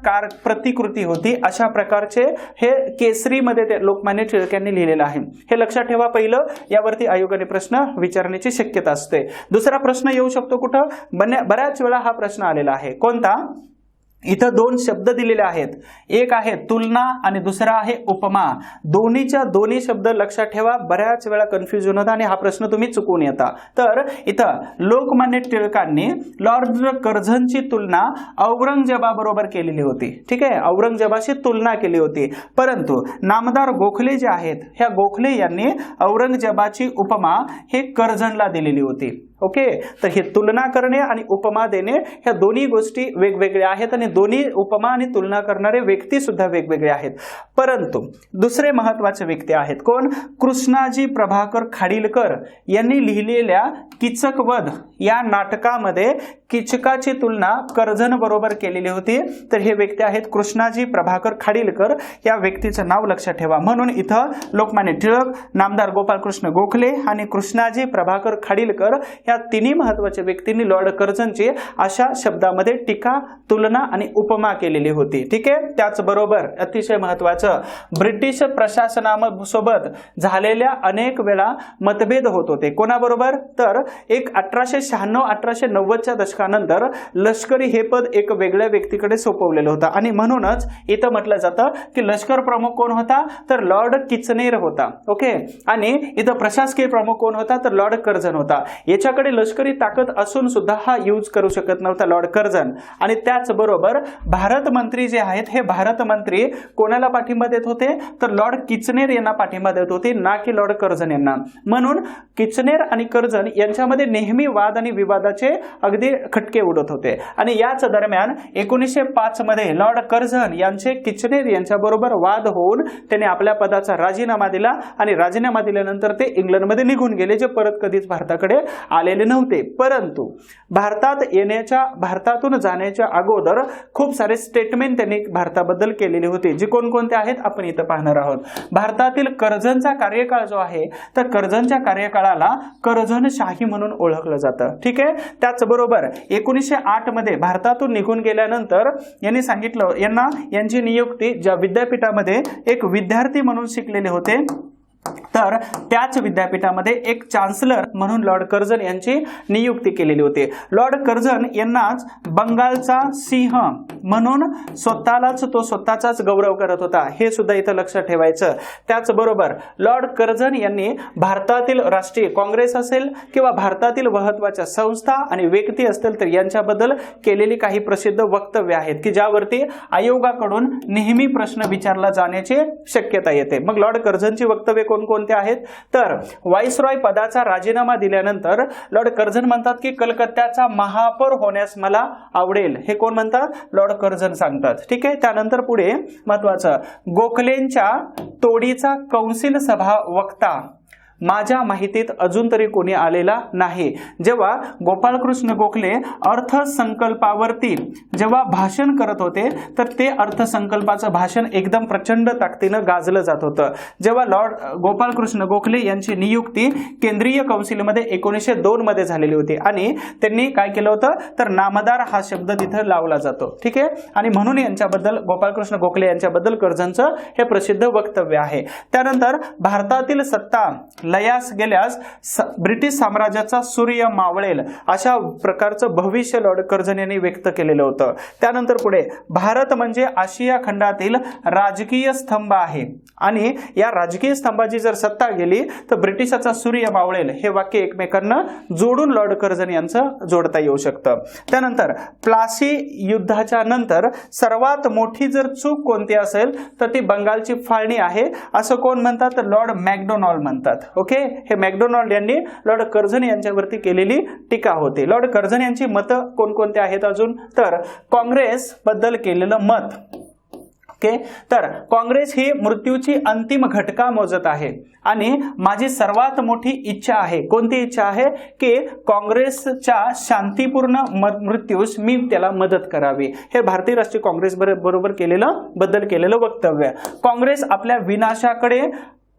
प्रतिकृती होती अशा प्रकारचे हे केसरीमध्ये ते लोकमान्य टिळक यांनी लिहिलेलं आहे. हे लक्षात ठेवा पहिलं. यावरती आयोगाने प्रश्न विचारण्याची शक्यता असते. दुसरा प्रश्न येऊ शकतो कुठं, बऱ्याच वेळा हा प्रश्न आलेला आहे. कोणता, इथं 2 शब्द दिलेले आहेत, एक आहे तुलना आणि दुसरा आहे उपमा. दोन्ही शब्द लक्षात ठेवा, बऱ्याच वेळा कन्फ्युजन होता आणि हा प्रश्न तुम्ही चुकून येता. तर इथं लोकमान्य टिळकांनी लॉर्ड कर्झनची तुलना औरंगजेबाबरोबर केलेली होती. ठीक आहे, औरंगजेबाशी तुलना केली होती, परंतु नामदार गोखले जे आहेत ह्या गोखले यांनी औरंगजेबाची उपमा हे कर्झनला दिलेली होती. ओके, तर हे तुलना करणे आणि उपमा देणे ह्या दोन्ही गोष्टी वेगवेगळ्या आहेत आणि दोन्ही उपमा आणि तुलना करणारे व्यक्ती सुद्धा वेगवेगळे आहेत. परंतु दुसरे महत्वाचे व्यक्ती आहेत कोण, कृष्णाजी प्रभाकर खाडीलकर यांनी लिहिलेल्या कीचकवध या नाटकामध्ये कीचकाची तुलना कर्झन बरोबर केलेली होती. तर हे व्यक्ती आहेत कृष्णाजी प्रभाकर खाडीलकर. या व्यक्तीचं नाव लक्षात ठेवा. म्हणून इथं लोकमान्य टिळक, नामदार गोपालकृष्ण गोखले आणि कृष्णाजी प्रभाकर खाडीलकर या तिन्ही महत्वाच्या व्यक्तींनी लॉर्ड कर्झनची अशा शब्दामध्ये टीका, तुलना आणि उपमा केलेली होती. ठीक आहे, त्याचबरोबर अतिशय महत्वाचं, ब्रिटिश प्रशासनासोबत झालेल्या अनेक वेळा मतभेद होत होते. कोणाबरोबर, तर एक 1896-1890च्या दशकानंतर लष्करी हे पद एक वेगळ्या व्यक्तीकडे सोपवलेलं होतं आणि म्हणूनच इथं म्हटलं जातं की लष्कर प्रमुख कोण होता, तर लॉर्ड किचनेर होता. ओके, आणि इथं प्रशासकीय प्रमुख कोण होता, तर लॉर्ड कर्झन होता. याच्याकडे आपल्याकडे लष्करी ताकद असून सुद्धा हा यूज करू शकत नव्हता लॉर्ड कर्झन. आणि त्याचबरोबर भारत मंत्री जे आहेत हे भारत मंत्री कोणाला पाठिंबा देत होते तर लॉर्ड किचनेर यांना पाठिंबा देत होते, ना की लॉर्ड कर्झन यांना. म्हणून किचनेर आणि कर्झन यांच्यामध्ये नेहमी वाद आणि विवादाचे अगदी खटके उडत होते. आणि याच दरम्यान 1905 मध्ये लॉर्ड कर्झन यांचे किचनेर यांच्याबरोबर वाद होऊन त्यांनी आपल्या पदाचा राजीनामा दिला आणि राजीनामा दिल्यानंतर ते इंग्लंडमध्ये निघून गेले, जे परत कधीच भारताकडे आलेले नव्हते. परंतु भारतातून जाण्याच्या अगोदर खूप सारे स्टेटमेंट त्यांनी भारताबद्दल केलेले होते, जे कोणकोणते आहेत आपण इथं पाहणार आहोत. भारतातील कर्झनचा कार्यकाळ जो आहे तर कर्झनच्या कार्यकाळाला कर्झनशाही म्हणून ओळखलं जातं. ठीक आहे. त्याचबरोबर 1908 मध्ये भारतातून निघून गेल्यानंतर यांनी सांगितलं यांची नियुक्ती ज्या विद्यापीठामध्ये एक विद्यार्थी म्हणून शिकलेले होते तर त्याच विद्यापीठामध्ये एक चान्सलर म्हणून लॉर्ड कर्झन यांची नियुक्ती केलेली होती. लॉर्ड कर्झन यांनाच बंगालचा सिंह म्हणून स्वतःचाच गौरव करत होता, हे सुद्धा इथं लक्षात ठेवायचं. त्याचबरोबर लॉर्ड कर्झन यांनी भारतातील राष्ट्रीय काँग्रेस असेल किंवा भारतातील महत्त्वाच्या संस्था आणि व्यक्ती असतील तर यांच्याबद्दल केलेली काही प्रसिद्ध वक्तव्य आहेत की ज्यावरती आयोगाकडून नेहमी प्रश्न विचारला जाण्याची शक्यता येते. मग लॉर्ड कर्झनची वक्तव्य कोणकोणते आहेत तर व्हाईसरॉय पदाचा राजीनामा दिल्यानंतर लॉर्ड कर्झन म्हणतात की कलकत्त्याचा महापौर होण्यास मला आवडेल. हे कोण म्हणतात? लॉर्ड कर्झन सांगतात. ठीक आहे. त्यानंतर पुढे महत्वाचं, गोखलेंच्या तोडीचा कौन्सिल सभा वक्ता माझ्या माहितीत अजून तरी कोणी आलेला नाही. जेव्हा गोपाळकृष्ण गोखले अर्थसंकल्पावरती जेव्हा भाषण करत होते तर ते अर्थसंकल्पाचं भाषण एकदम प्रचंड ताकदीनं गाजलं जात होतं. जेव्हा लॉर्ड गोपाळकृष्ण गोखले यांची नियुक्ती केंद्रीय कौन्सिलमध्ये 1902 मध्ये झालेली होती आणि त्यांनी काय केलं होतं तर नामदार हा शब्द तिथं लावला जातो. ठीक आहे. आणि म्हणून यांच्याबद्दल गोपाळकृष्ण गोखले यांच्याबद्दल कर्झनचं हे प्रसिद्ध वक्तव्य आहे. त्यानंतर भारतातील सत्ता लयास गेल्यास ब्रिटिश साम्राज्याचा सूर्य मावळेल अशा प्रकारचं भविष्य लॉर्ड कर्झन यांनी व्यक्त केलेलं होतं. त्यानंतर पुढे, भारत म्हणजे आशिया खंडातील राजकीय स्तंभ आहे आणि या राजकीय स्तंभाची जर सत्ता गेली तर ब्रिटिशाचा सूर्य मावळेल हे वाक्य एकमेकांना जोडून लॉर्ड कर्झन यांचं जोडता येऊ शकतं. त्यानंतर प्लासी युद्धाच्या नंतर सर्वात मोठी जर चूक कोणती असेल तर ती बंगालची फाळणी आहे असं कोण म्हणतात तर लॉर्ड मॅकडोनाल्ड म्हणतात. ओके. हे मॅकडोनाल्ड यांनी लॉर्ड कर्झन यांच्यावरती केलेली टीका होती. लॉर्ड कर्झन यांची मतं कोणकोणती आहेत अजून तर काँग्रेस बद्दल केलेलं मत. ओके. तर काँग्रेस ही मृत्यूची अंतिम घटका मोजत आहे आणि माझी सर्वात मोठी इच्छा आहे. कोणती इच्छा आहे की काँग्रेसच्या शांतीपूर्ण मृत्यूस मी त्याला मदत करावी. हे भारतीय राष्ट्रीय काँग्रेस बरोबर केलेलं वक्तव्य. काँग्रेस आपल्या विनाशाकडे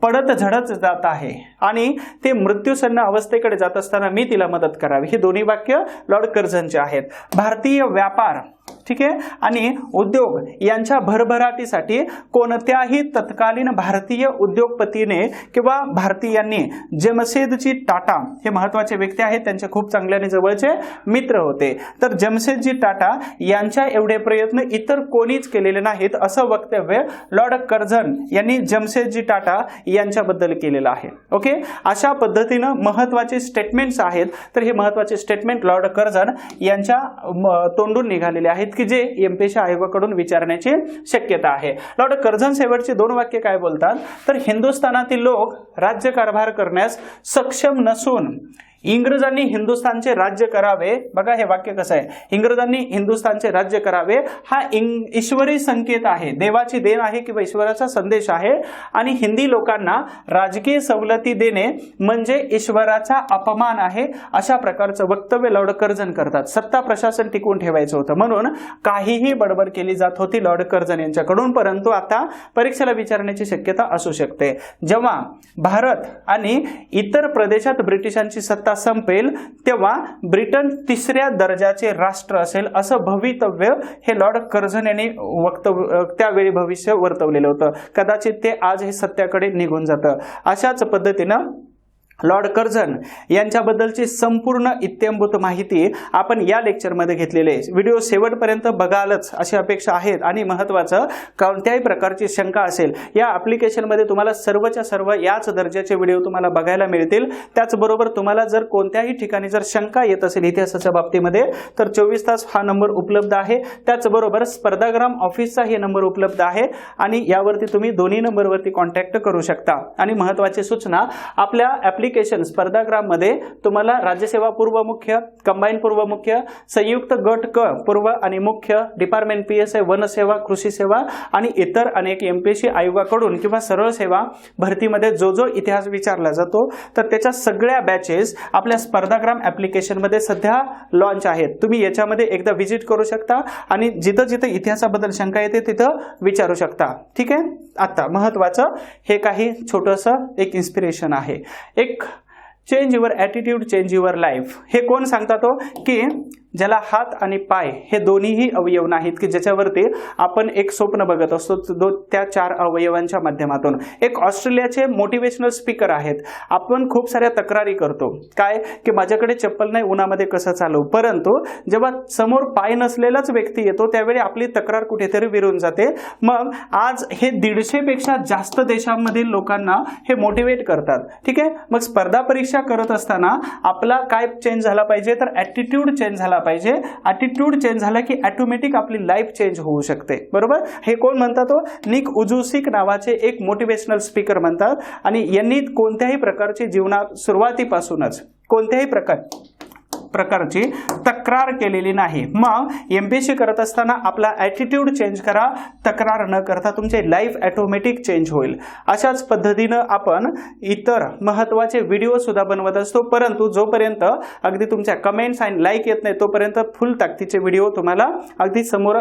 पडत झडत जात आहे आणि ते मृत्यूसन्न अवस्थेकडे जात असताना मी तिला मदत करावी. हे दोन्ही वाक्य लॉर्ड कर्झनचे आहेत. भारतीय व्यापार ठीक आहे आणि उद्योग यांच्या भरभराटीसाठी कोणत्याही तत्कालीन भारतीय उद्योगपतीने किंवा भारतीयांनी जमशेदजी टाटा हे महत्वाचे व्यक्ती आहेत, त्यांचे खूप चांगले आणि जवळचे मित्र होते. तर जमशेदजी टाटा यांच्या एवढे प्रयत्न इतर कोणीच केलेले नाहीत असं वक्तव्य लॉर्ड कर्झन यांनी जमशेदजी टाटा यांच्याबद्दल केलेलं आहे. ओके. अशा पद्धतीनं महत्वाचे स्टेटमेंट्स आहेत. तर हे महत्वाचे स्टेटमेंट लॉर्ड कर्झन यांच्या तोंडून निघालेले आहेत की जे एमपीएससी आयोगाकडून विचारण्याची शक्यता आहे. लॉर्ड कर्झन शेवटची दोन वाक्य काय बोलतात तर हिंदुस्थानातील लोक राज्यकारभार करण्यास सक्षम नसून इंग्रजांनी हिंदुस्थानचे राज्य करावे. बघा हे वाक्य कसं आहे, इंग्रजांनी हिंदुस्थानचे राज्य करावे हा ईश्वरी संकेत आहे, देवाची देण आहे किंवा ईश्वराचा संदेश आहे आणि हिंदी लोकांना राजकीय सवलती देणे म्हणजे ईश्वराचा अपमान आहे अशा प्रकारचं वक्तव्य लॉर्ड कर्झन करतात. सत्ता प्रशासन टिकवून ठेवायचं होतं म्हणून काहीही बडबड केली जात होती लॉर्ड कर्झन यांच्याकडून. परंतु आता परीक्षेला विचारण्याची शक्यता असू शकते. जेव्हा भारत आणि इतर प्रदेशात ब्रिटिशांची सत्ता संपेल तेव्हा ब्रिटन तिसऱ्या दर्जाचे राष्ट्र असेल असं भवितव्य हे लॉर्ड कर्झन यांनी त्यावेळी भविष्य वर्तवलेलं होतं. कदाचित ते आज हे सत्याकडे निघून जातं. अशाच पद्धतीनं लॉर्ड कर्झन यांच्याबद्दलची संपूर्ण इत्थंभूत माहिती आपण या लेक्चरमध्ये घेतलेली आहे. व्हिडिओ शेवटपर्यंत बघालच अशी अपेक्षा आहे. आणि महत्त्वाचं, कोणत्याही प्रकारची शंका असेल या ॲप्लिकेशनमध्ये तुम्हाला सर्वच्या सर्व याच दर्जाचे व्हिडिओ तुम्हाला बघायला मिळतील. त्याचबरोबर तुम्हाला जर कोणत्याही ठिकाणी जर शंका येत असेल इतिहासाच्या बाबतीमध्ये तर 24 तास हा नंबर उपलब्ध आहे. त्याचबरोबर स्पर्धाग्राम ऑफिसचा हे नंबर उपलब्ध आहे आणि यावरती तुम्ही दोन्ही नंबरवरती कॉन्टॅक्ट करू शकता. आणि महत्त्वाची सूचना, आपल्या ॲप्लिकेशन स्पर्धाग्राम मध्ये तुम्हाला राज्यसेवा पूर्व मुख्य, कंबाईन पूर्व मुख्य, संयुक्त गट क पूर्व आणि मुख्य, डिपार्टमेंट PSI, वनसेवा, कृषी सेवा आणि इतर अनेक MPSC आयोगाकडून किंवा सरळ सेवा भरतीमध्ये जो इतिहास विचारला जातो तर त्याच्या सगळ्या बॅचेस आपल्या स्पर्धाग्राम ॲप्लिकेशन मध्ये सध्या लॉन्च आहेत. तुम्ही याच्यामध्ये एकदा व्हिजिट करू शकता आणि जिथं जिथं इतिहासाबद्दल शंका येते तिथं विचारू शकता. ठीक आहे. आता महत्त्वाचं, हे काही छोटंसं एक इन्स्पिरेशन आहे. एक change your attitude, change your life. हे कोण सांगतात हो? की ज्याला हात आणि पाय हे दोन्हीही अवयव नाहीत, की ज्याच्यावरती आपण एक स्वप्न बघत असतो त्या 4 अवयवांच्या माध्यमातून. एक ऑस्ट्रेलियाचे मोटिवेशनल स्पीकर आहेत. आपण खूप साऱ्या तक्रारी करतो, काय की माझ्याकडे चप्पल नाही, उन्हामध्ये कसं चालू. परंतु जेव्हा समोर पाय नसलेलाच व्यक्ती येतो त्यावेळी आपली तक्रार कुठेतरी विरून जाते. मग आज हे 150 पेक्षा जास्त देशांमधील लोकांना हे मोटिवेट करतात. ठीक आहे. मग स्पर्धा परीक्षा करत असताना आपला काय चेंज झाला पाहिजे तर ॲटिट्यूड चेंज झाला पाहिजे. ॲटिट्यूड चेंज झाला की ऑटोमॅटिक आपली लाईफ चेंज होऊ शकते. बरोबर. हे कोण म्हणतात हो? निक वुजासिक नावाचे एक मोटिवेशनल स्पीकर म्हणतात. आणि यांनी कोणत्याही प्रकारची जीवनात सुरुवातीपासूनच कोणत्याही प्रकारची तक्रार केलेली नाही. मग MPSC करत असताना आपला ॲटिट्यूड चेंज करा, तक्रार न करता तुमचे लाईफ ऑटोमॅटिक चेंज होईल. अशाच पद्धतीनं आपण इतर महत्त्वाचे व्हिडिओ सुद्धा बनवत असतो. परंतु जोपर्यंत अगदी तुमच्या कमेंट्स आणि लाईक येत नाही तोपर्यंत फुल ताकदीचे व्हिडिओ तुम्हाला अगदी समोर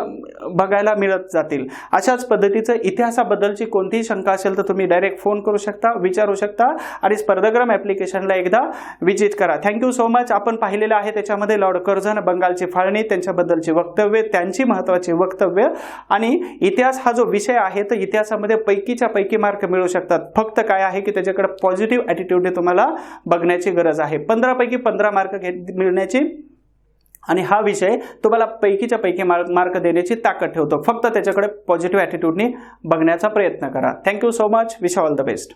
बघायला मिळत जातील. अशाच पद्धतीचं इतिहासाबद्दलची कोणतीही शंका असेल तर तुम्ही डायरेक्ट फोन करू शकता, विचारू शकता आणि स्पर्धाग्राम ॲप्लिकेशनला एकदा व्हिजिट करा. Thank you so much. आपण पाहिलेलं आहे त्याच्यामध्ये लॉर्ड कर्झन, बंगालची फाळणी, त्यांच्याबद्दलची वक्तव्य, त्यांची महत्त्वाची वक्तव्य आणि इतिहास हा जो विषय आहे तर इतिहासामध्ये पैकीच्या पैकी मार्क मिळू शकतात. फक्त काय आहे की त्याच्याकडे पॉझिटिव्ह ॲटिट्यूड तुम्हाला बघण्याची गरज आहे. 15 पैकी 15 मार्क मिळण्याची आणि हा विषय तुम्हाला पैकीच्या पैकी मार्क देण्याची ताकद ठेवतो. फक्त त्याच्याकडे पॉझिटिव्ह ॲटिट्यूडनी बघण्याचा प्रयत्न करा. Thank you so much. Wish all the best.